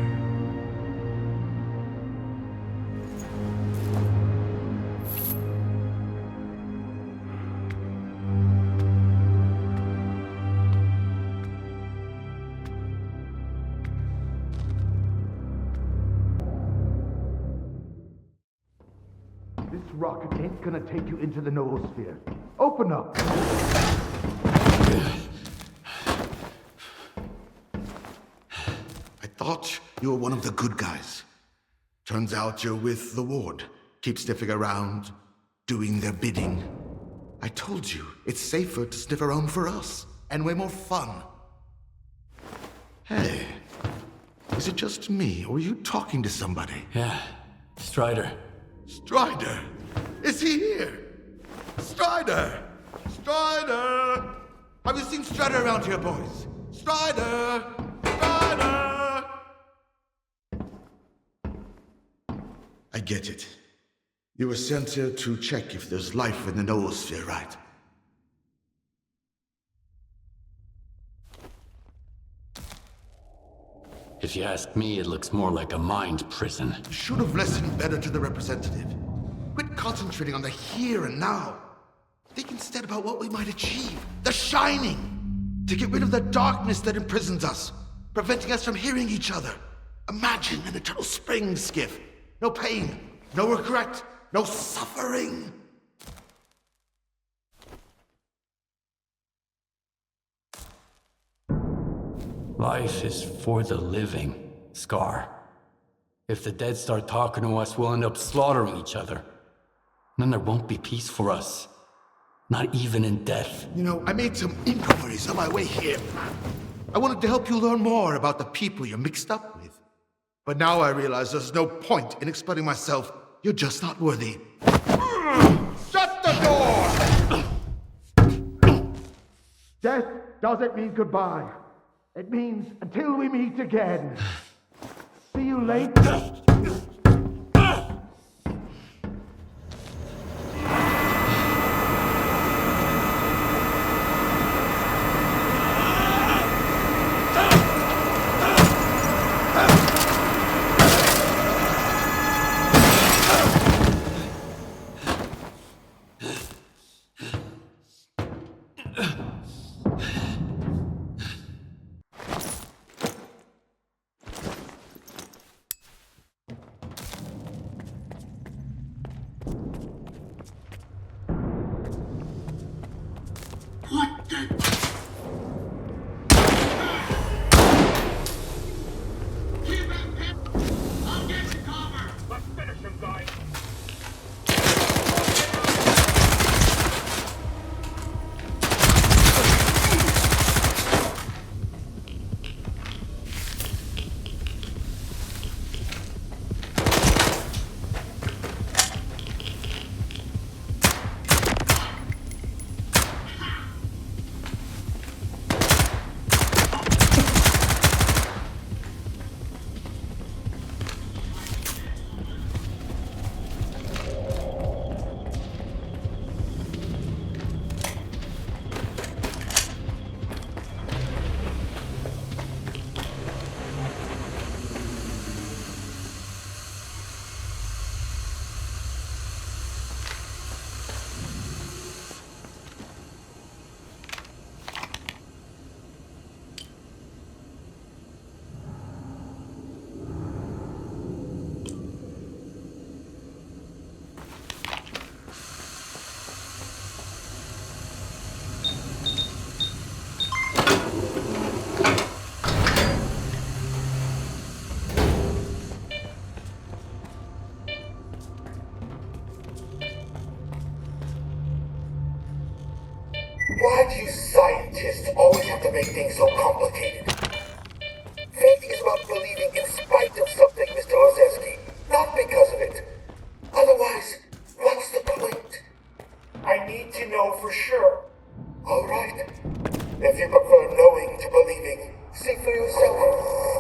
This rocket ain't gonna take you into the noosphere. Open up! I thought you were one of the good guys. Turns out you're with the ward. Keep sniffing around, doing their bidding. I told you, it's safer to sniff around for us, and way more fun. Hey, is it just me, or are you talking to somebody? Yeah, Strider. Strider? Is he here? Strider! Strider! Have you seen Strider around here, boys? Strider! Strider! I get it. You were sent here to check if there's life in the noosphere, right? If you ask me, it looks more like a mind prison. Should have listened better to the representative. Quit concentrating on the here and now. Think instead about what we might achieve. The shining! To get rid of the darkness that imprisons us, preventing us from hearing each other. Imagine an eternal spring, Skiff. No pain, no regret, no suffering. Life is for the living, Scar. If the dead start talking to us, we'll end up slaughtering each other. Then there won't be peace for us. Not even in death. You know, I made some inquiries on my way here. I wanted to help you learn more about the people you're mixed up with. But now I realize there's no point in explaining myself. You're just not worthy. Shut the door! Death doesn't mean goodbye. It means until we meet again. See you later. to make things so complicated. Faith is about believing in spite of something, Mr. Ozevsky, not because of it. Otherwise, what's the point? I need to know for sure. All right. If you prefer knowing to believing, see for yourself.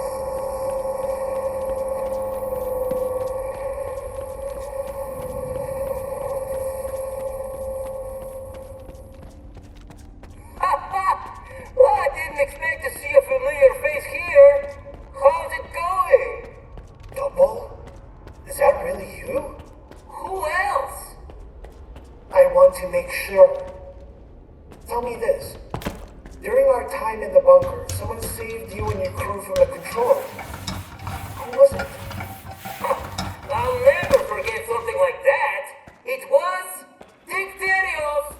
Well, I didn't expect to see a familiar face here. How's it going? Double? Is that really you? Who else? I want to make sure. Tell me this. During our time in the bunker, someone saved you and your crew from the control. Who was it? I'll never forget something like that. It was Dicterios.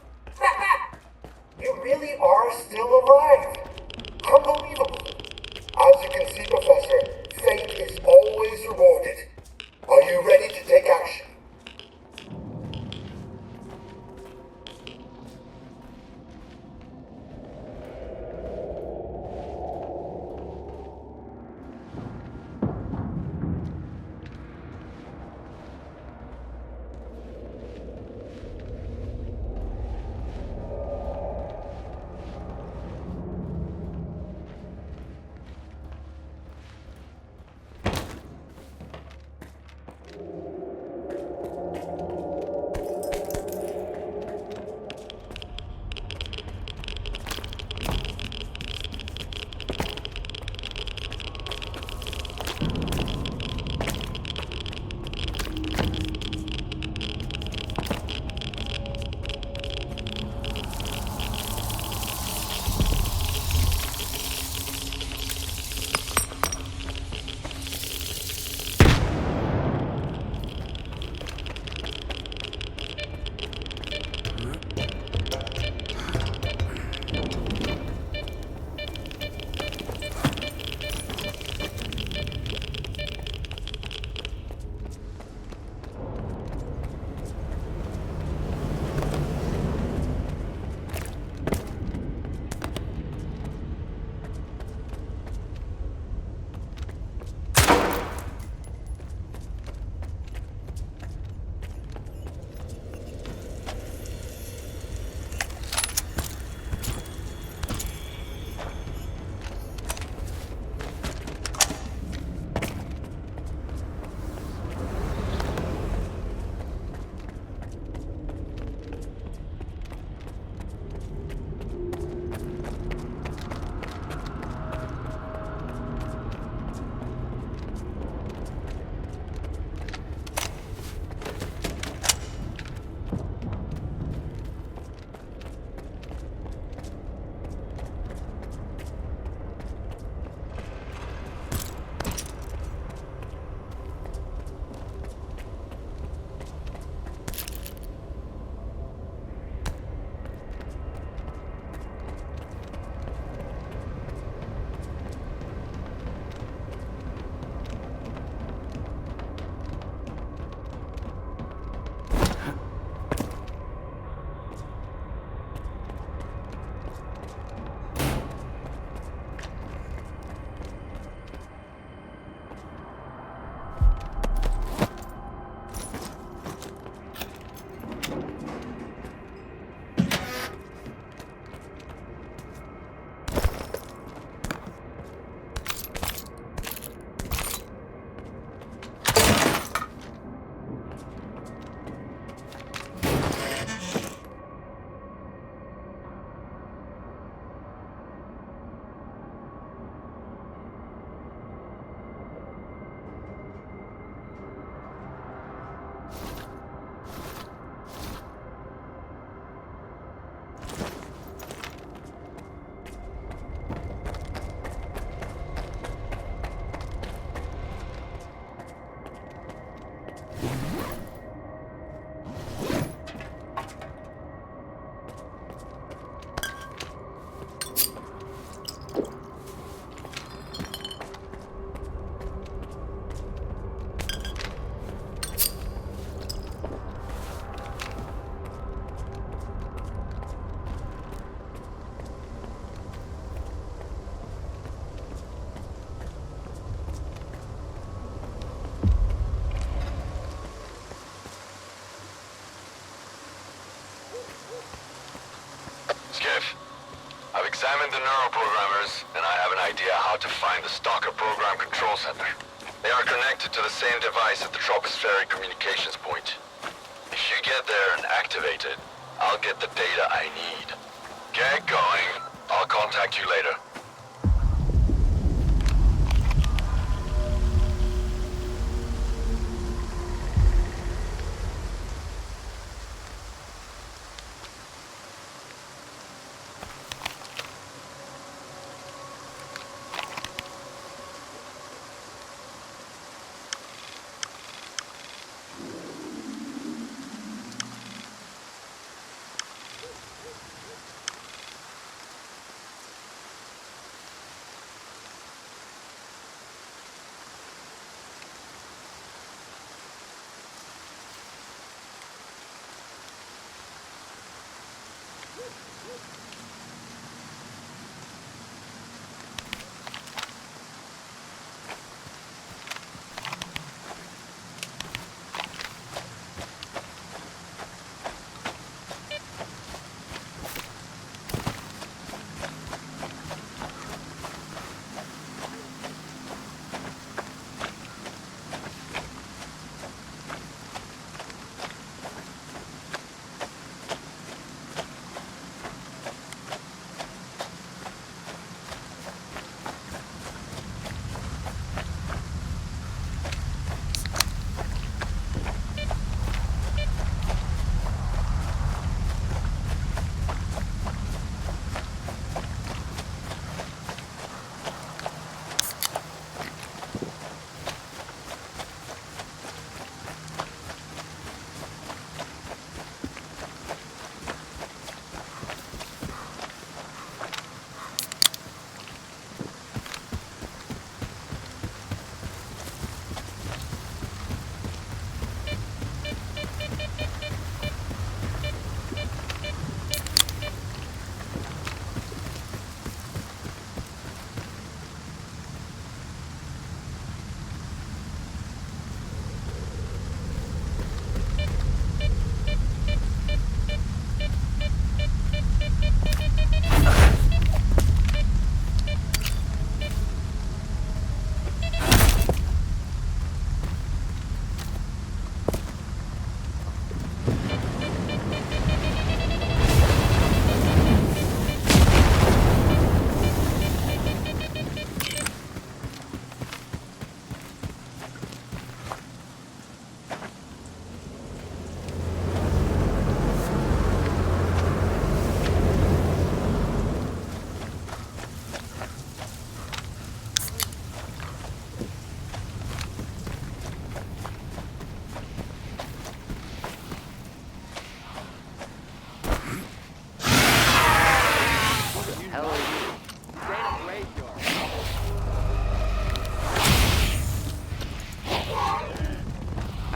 You really are still alive. Unbelievable. As you can see, Professor, fate is always rewarded. Are you ready to take action? idea how to find the STALKER program control center. They are connected to the same device at the tropospheric communications point. If you get there and activate it, I'll get the data I need. Get going. I'll contact you later.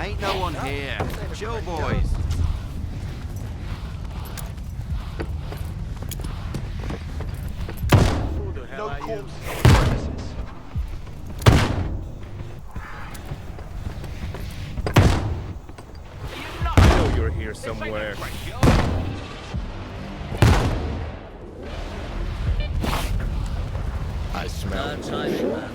Ain't no one here. Chill, boys. No corpse. I know you're here somewhere. I smell timing, man.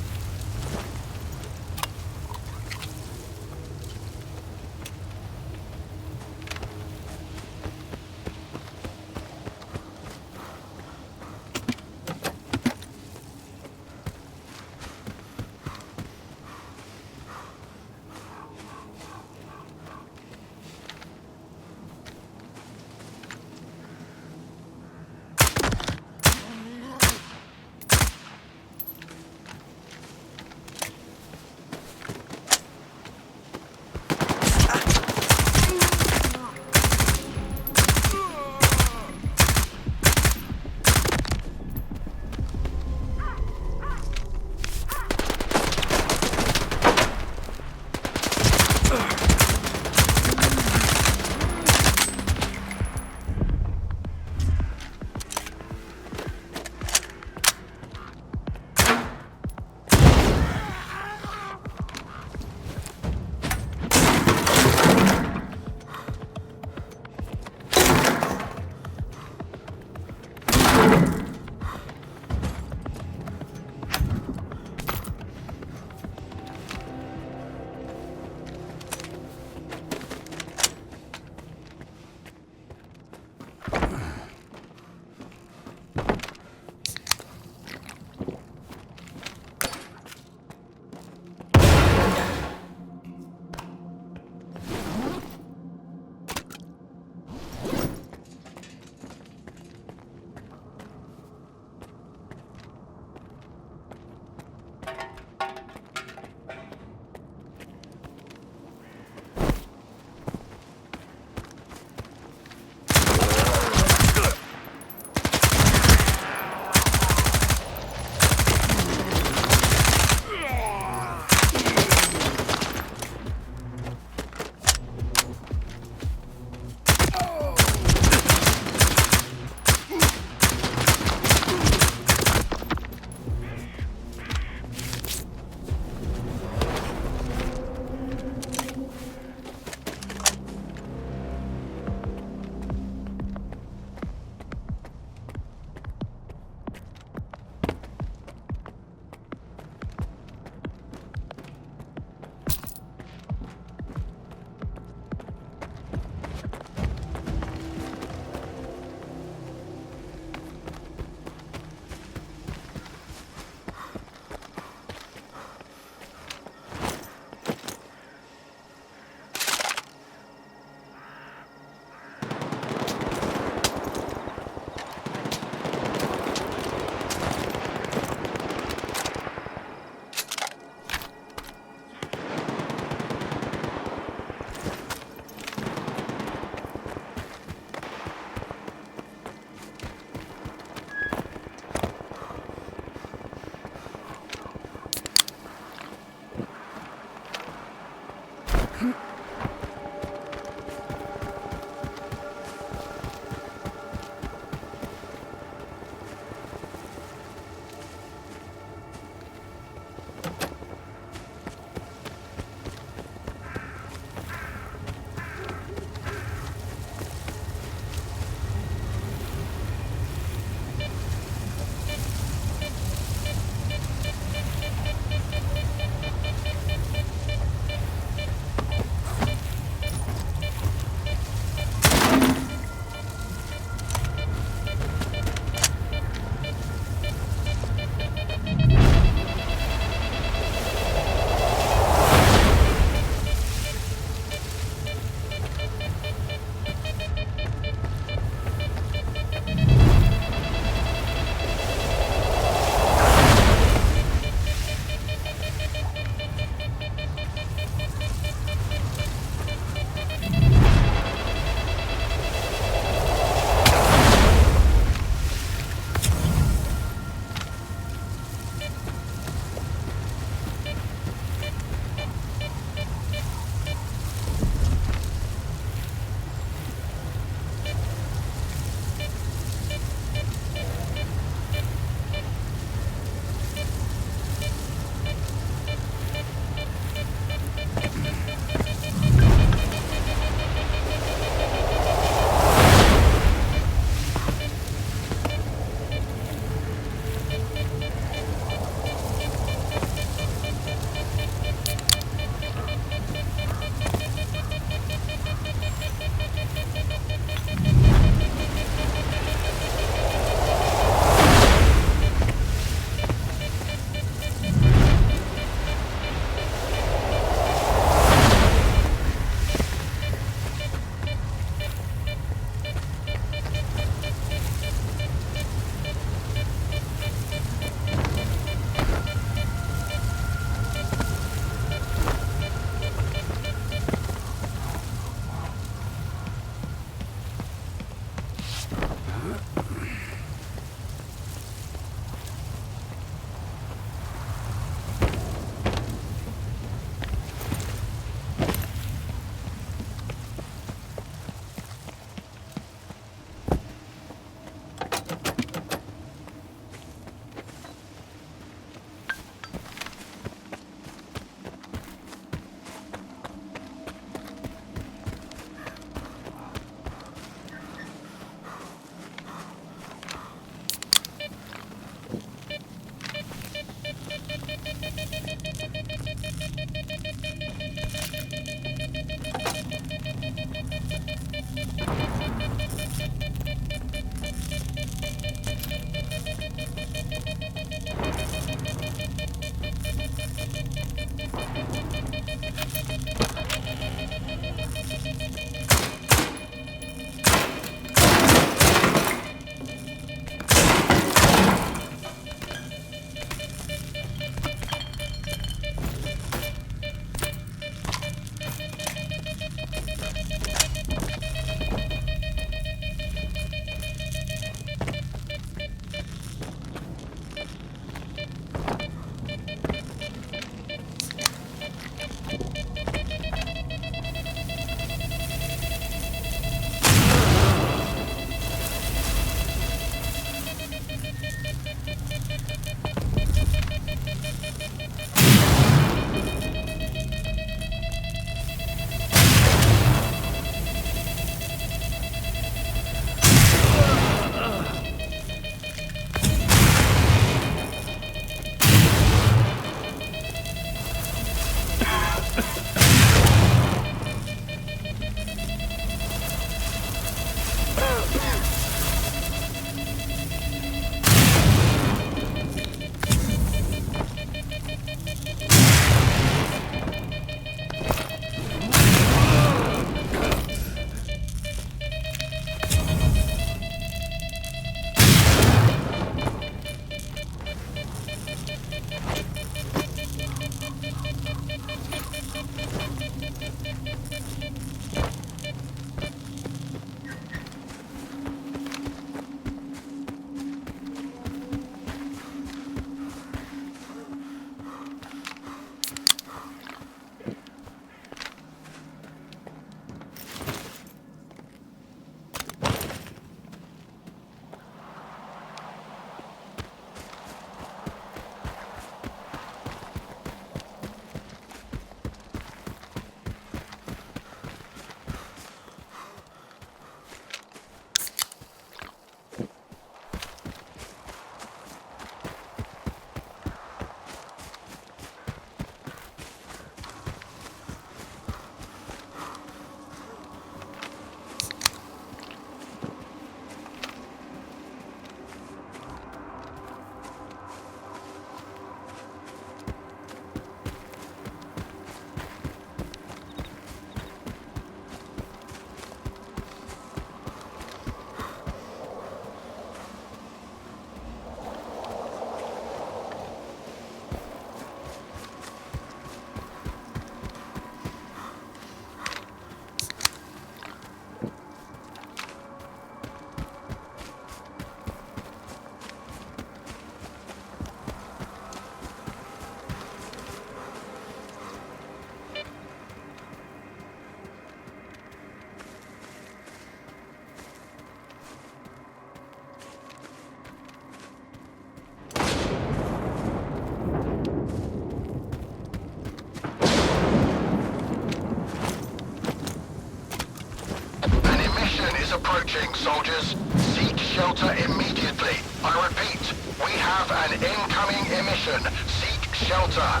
is approaching, soldiers. Seek shelter immediately. I repeat, we have an incoming emission. Seek shelter.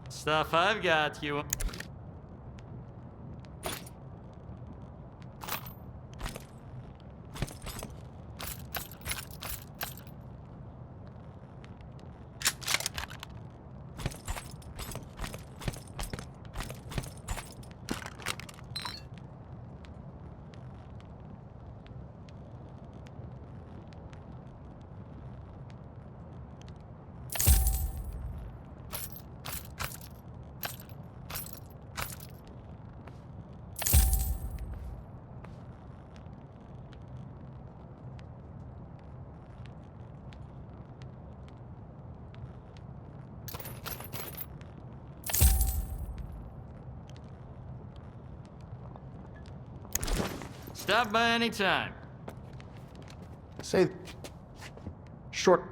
Stuff I've got you. Stop by any time. Say... short...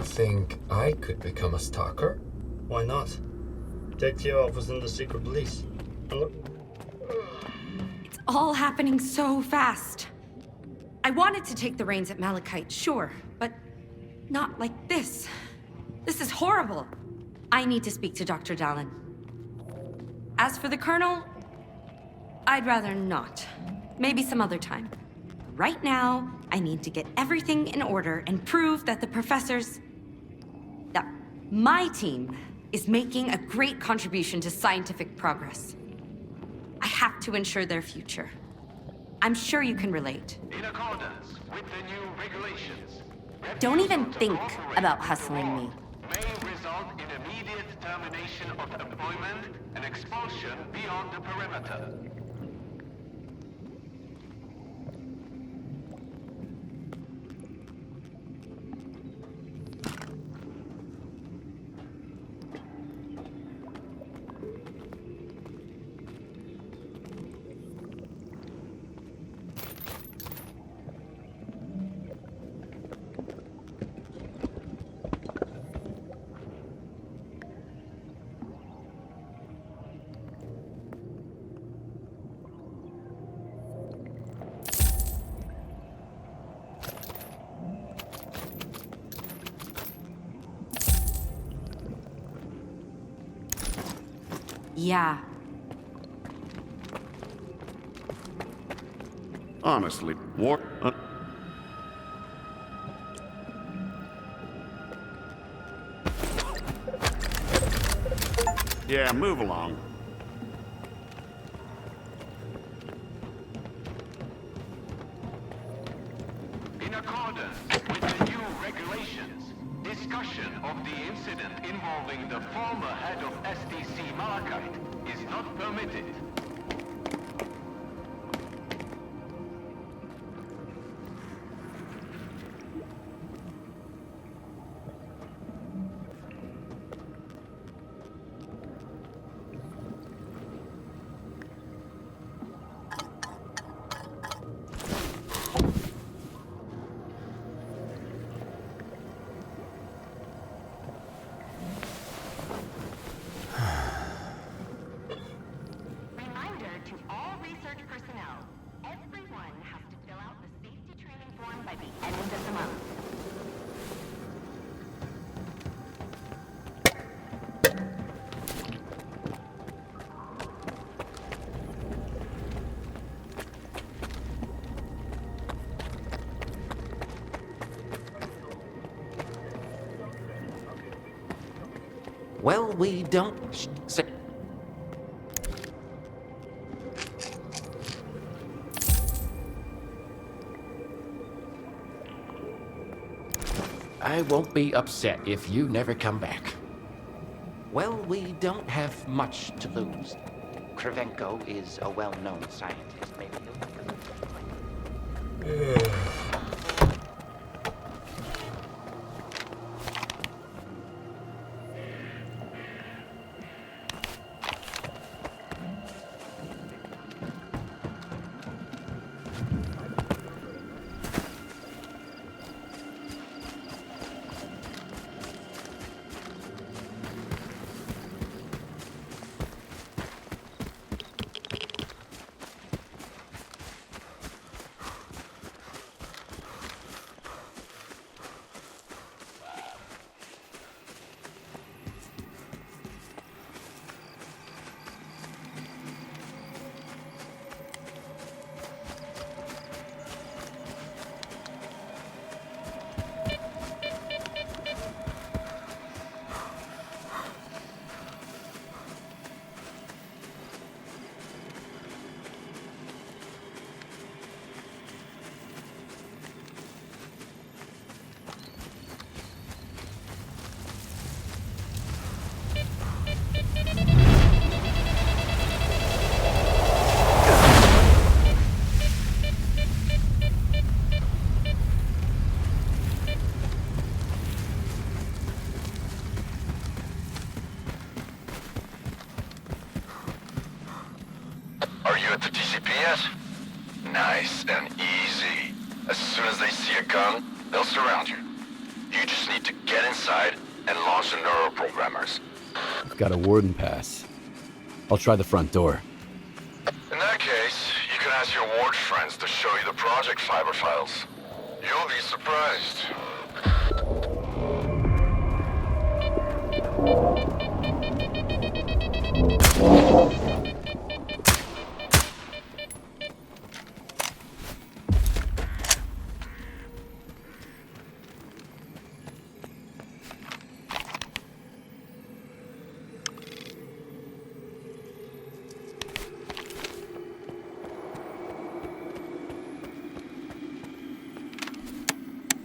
Think I could become a stalker? Why not? JTO was in the secret police. And look. It's all happening so fast. I wanted to take the reins at Malachite, sure, but not like this. This is horrible. I need to speak to Dr. Dallin. As for the Colonel, I'd rather not. Maybe some other time. Right now, I need to get everything in order and prove that the professors... that my team is making a great contribution to scientific progress. I have to ensure their future. I'm sure you can relate. In accordance with the new regulations, Don't even think about hustling me. may result in immediate termination of employment and expulsion beyond the perimeter. Yeah. Honestly, war... Yeah, move along. In accordance with the new regulations, discussion of the incident involving the former head of STC.A.L.K.E.R. is not permitted. Well, we don't... I won't be upset if you never come back. Well, we don't have much to lose. Kravchenko is a well-known scientist. Maybe he'll... Are you at the TCP yet? Nice and easy. As soon as they see a gun, they'll surround you. You just need to get inside and launch the neuroprogrammers. I've got a warden pass. I'll try the front door. In that case, you can ask your ward friends to show you the project fiber files. You'll be surprised.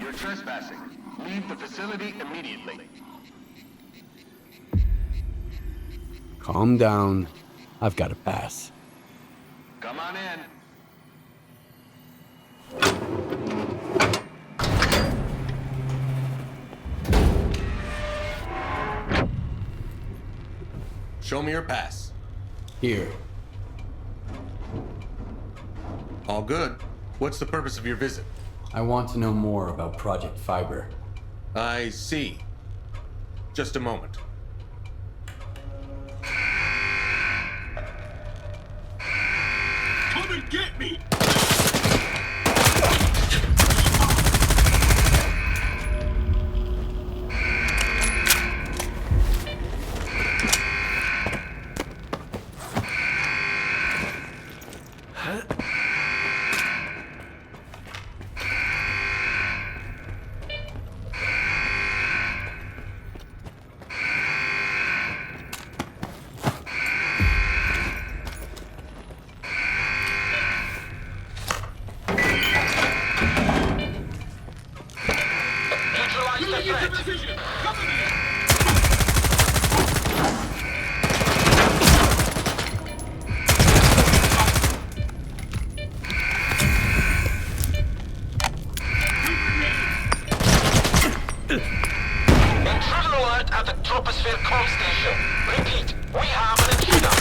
You're trespassing. Leave the facility immediately. Calm down. I've got a pass. Come on in. Show me your pass. Here. All good. What's the purpose of your visit? I want to know more about Project Fiber. I see. Just a moment. Come and get me! Intruder alert at the troposphere comm station. Repeat, we have an intruder.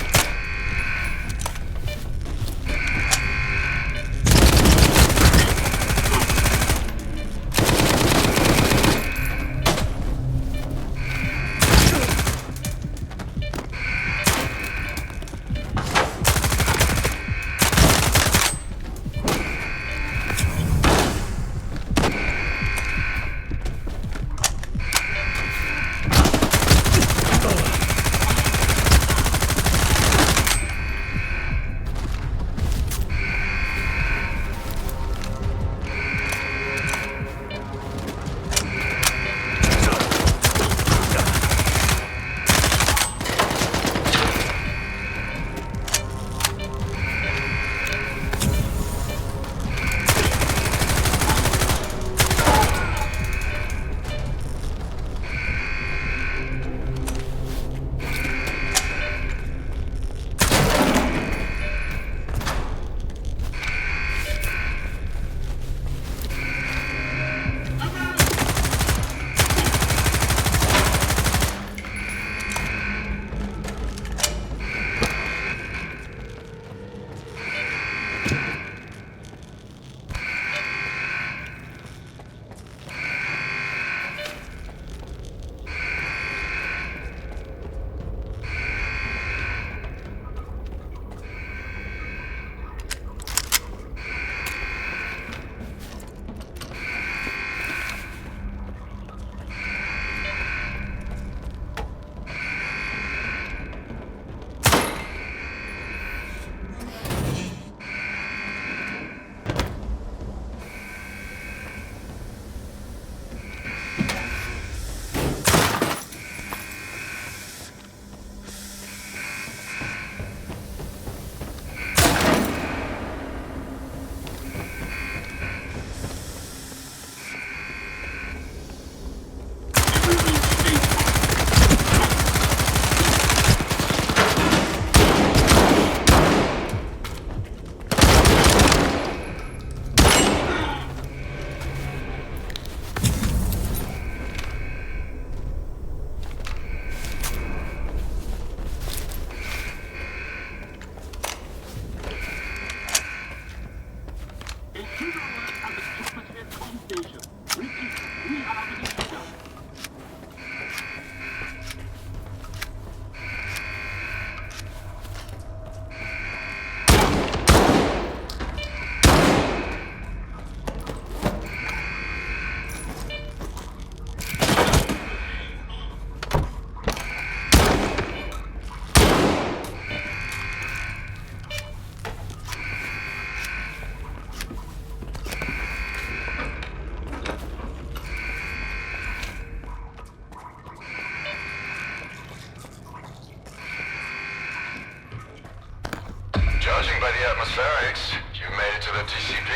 Judging by the atmospherics, you've made it to the TCP.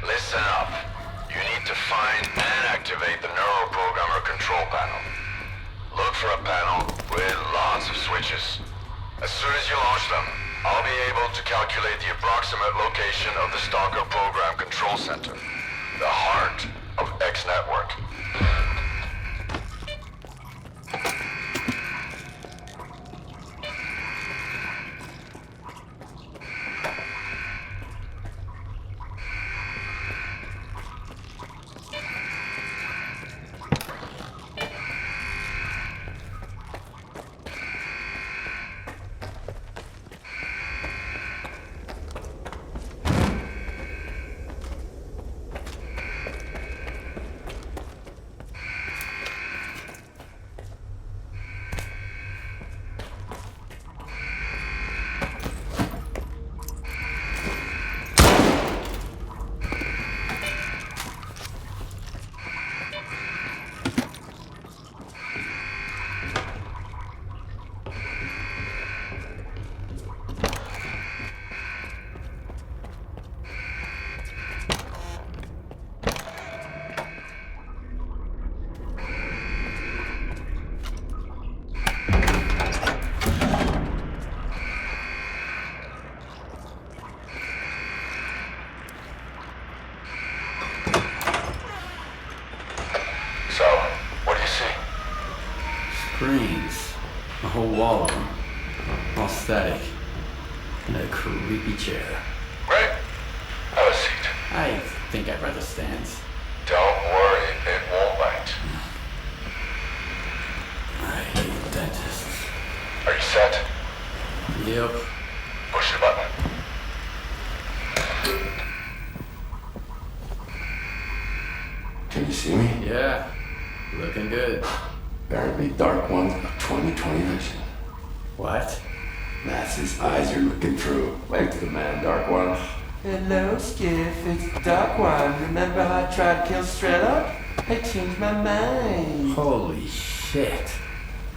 Listen up. You need to find and activate the neuroprogrammer control panel. Look for a panel with lots of switches. As soon as you launch them, I'll be able to calculate the approximate location of the STALKER program control center, the heart of X Network. Screens. A whole wall of them. All static. And a creepy chair. Right. Have a seat. I think I'd rather stand. Don't worry, it won't bite. I hate dentists. Are you set? Yep. Push the button. Can you see me? Yeah. Looking good. Apparently Dark One's got 20/20 vision. What? That's his eyes you're looking through. Wave to the man, Dark One. Hello, Skiff. It's Dark One. Remember how I tried to kill s.t.a.l.k.e.r? I changed my mind. Holy shit.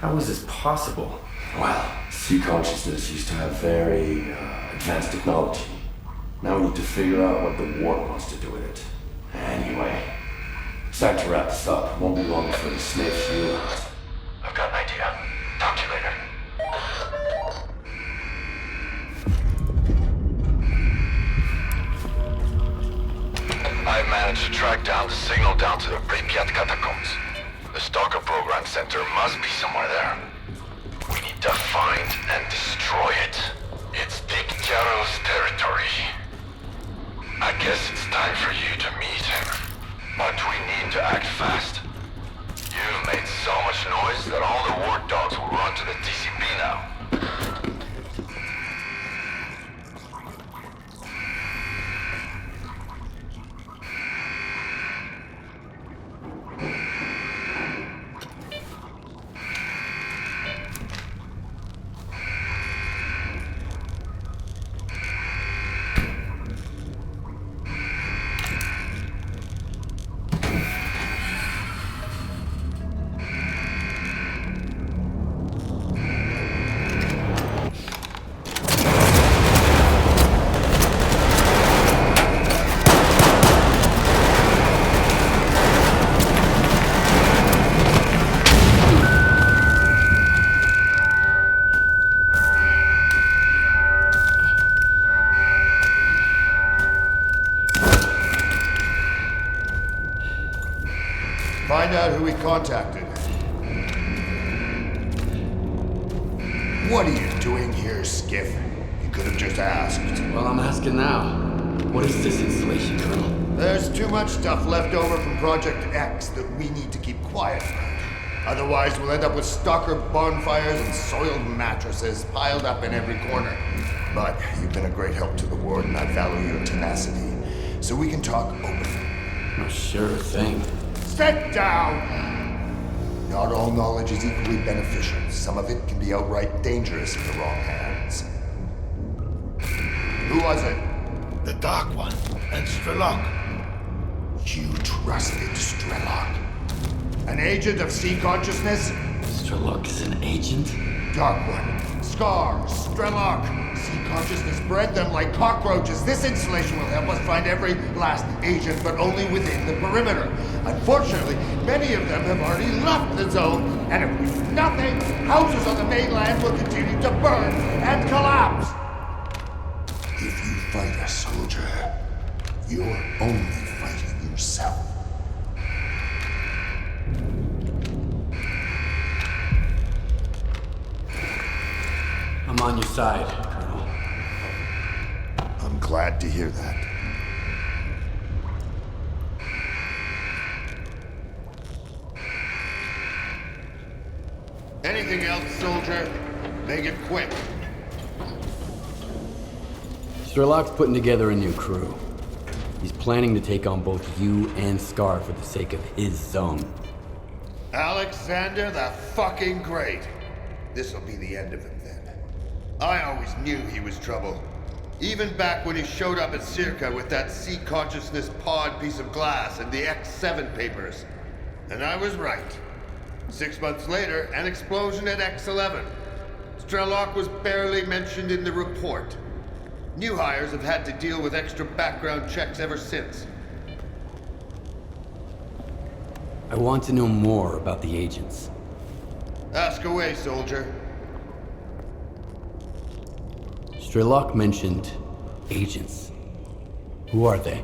How is this possible? Well, sea consciousness used to have very advanced technology. Now we need to figure out what the war wants to do with it. Anyway, it's time to wrap this up. Won't be long before he sniffs you out. I've got an idea. Talk to you later. I managed to track down the signal down to the Pripyat catacombs. The STALKER program center must be somewhere there. We need to find and destroy it. It's Big Jarrow's territory. I guess it's time for you to meet him. But we need to act fast. You've made so much noise that all the war dogs will run to the TCP now. Find out who we contacted. What are you doing here, Skiff? You could have just asked. Well, I'm asking now. What is this installation, Colonel? There's too much stuff left over from Project X that we need to keep quiet about. Otherwise, we'll end up with stalker bonfires and soiled mattresses piled up in every corner. But you've been a great help to the Ward, and I value your tenacity. So we can talk openly. Oh, sure thing. Sit down! Not all knowledge is equally beneficial. Some of it can be outright dangerous in the wrong hands. Who was it? The Dark One and s.t.a.l.k.e.r. You trusted s.t.a.l.k.e.r. An agent of sea consciousness? S.t.a.l.k.e.r is an agent? Dark One, s.t.a.l.k.e.r, s.t.a.l.k.e.r. Sea consciousness bred them like cockroaches. This installation will help us find every last agent, but only within the perimeter. Unfortunately, many of them have already left the zone, and if we do nothing, houses on the mainland will continue to burn and collapse. If you fight a soldier, you're only fighting yourself. I'm on your side, Colonel. I'm glad to hear that. Anything else, soldier? Make it quick. S.t.a.l.k.e.r.'s putting together a new crew. He's planning to take on both you and SCAR for the sake of his zone. Alexander the fucking Great. This'll be the end of him then. I always knew he was trouble. Even back when he showed up at s.t.a.l.k.e.r. with that sea consciousness pod piece of glass and the X7 papers. And I was right. 6 months later, an explosion at X11. s.t.a.l.k.e.r. was barely mentioned in the report. New hires have had to deal with extra background checks ever since. I want to know more about the agents. Ask away, soldier. S.t.a.l.k.e.r. mentioned agents. Who are they?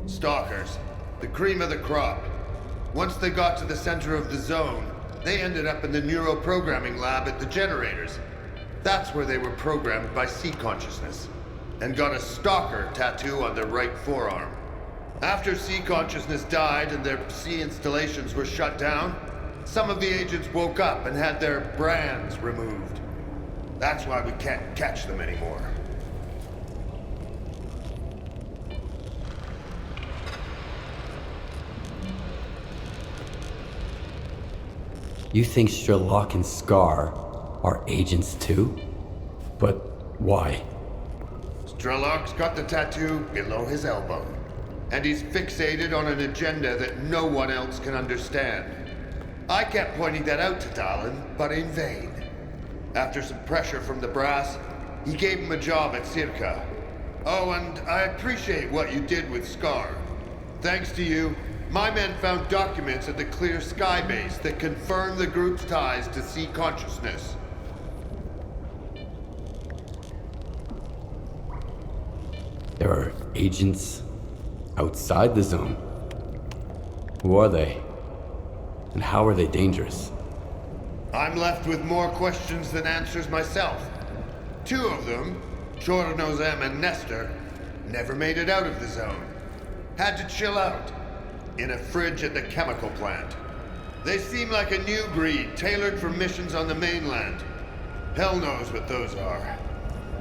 Stalkers. The cream of the crop. Once they got to the center of the zone, they ended up in the neuroprogramming lab at the generators. That's where they were programmed by sea consciousness, and got a stalker tattoo on their right forearm. After sea consciousness died and their sea installations were shut down, some of the agents woke up and had their brands removed. That's why we can't catch them anymore. You think s.t.a.l.k.e.r. and SCAR are agents too? But why? s.t.a.l.k.e.r.'s got the tattoo below his elbow, and he's fixated on an agenda that no one else can understand. I kept pointing that out to Dallin, but in vain. After some pressure from the brass, he gave him a job at s.t.a.l.k.e.r. Oh, and I appreciate what you did with SCAR. Thanks to you, my men found documents at the Clear Sky base that confirm the group's ties to sea consciousness. There are agents outside the zone. Who are they? And how are they dangerous? I'm left with more questions than answers myself. Two of them, Chernobyl and Nestor, never made it out of the zone. Had to chill out in a fridge at the chemical plant. They seem like a new breed, tailored for missions on the mainland. Hell knows what those are.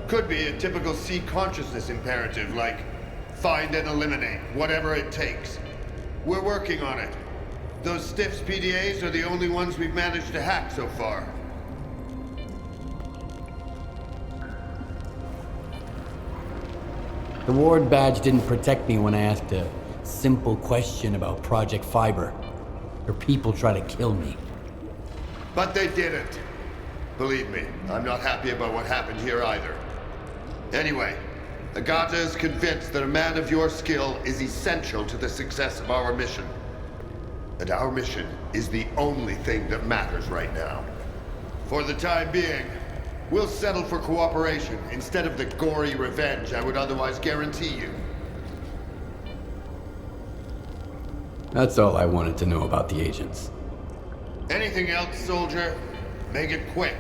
Could be a typical sea consciousness imperative, like find and eliminate, whatever it takes. We're working on it. Those Stiffs PDAs are the only ones we've managed to hack so far. The Ward badge didn't protect me when I asked a simple question about Project Fiber. Your people try to kill me. But they didn't. Believe me, I'm not happy about what happened here either. Anyway, Agata is convinced that a man of your skill is essential to the success of our mission. And our mission is the only thing that matters right now. For the time being, we'll settle for cooperation instead of the gory revenge I would otherwise guarantee you. That's all I wanted to know about the agents. Anything else, soldier? Make it quick.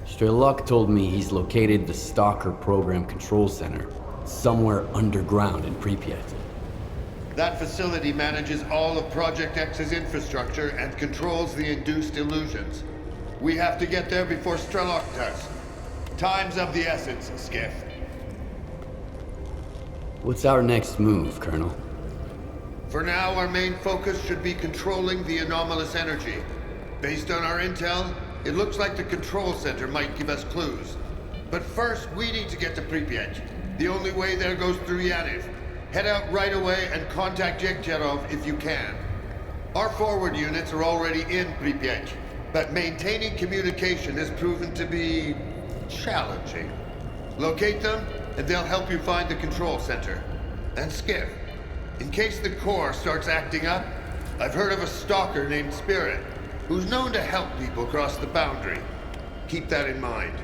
s.t.a.l.k.e.r. told me he's located the STALKER program control center somewhere underground in Pripyat. That facility manages all of Project X's infrastructure and controls the induced illusions. We have to get there before s.t.a.l.k.e.r does. Time's of the essence, Skiff. What's our next move, Colonel? For now, our main focus should be controlling the anomalous energy. Based on our intel, it looks like the control center might give us clues. But first, we need to get to Pripyat. The only way there goes through Yaniv. Head out right away and contact Yekcherov if you can. Our forward units are already in Pripyat, but maintaining communication has proven to be challenging. Locate them, and they'll help you find the control center. And Skiff, in case the core starts acting up, I've heard of a stalker named Spirit, who's known to help people cross the boundary. Keep that in mind.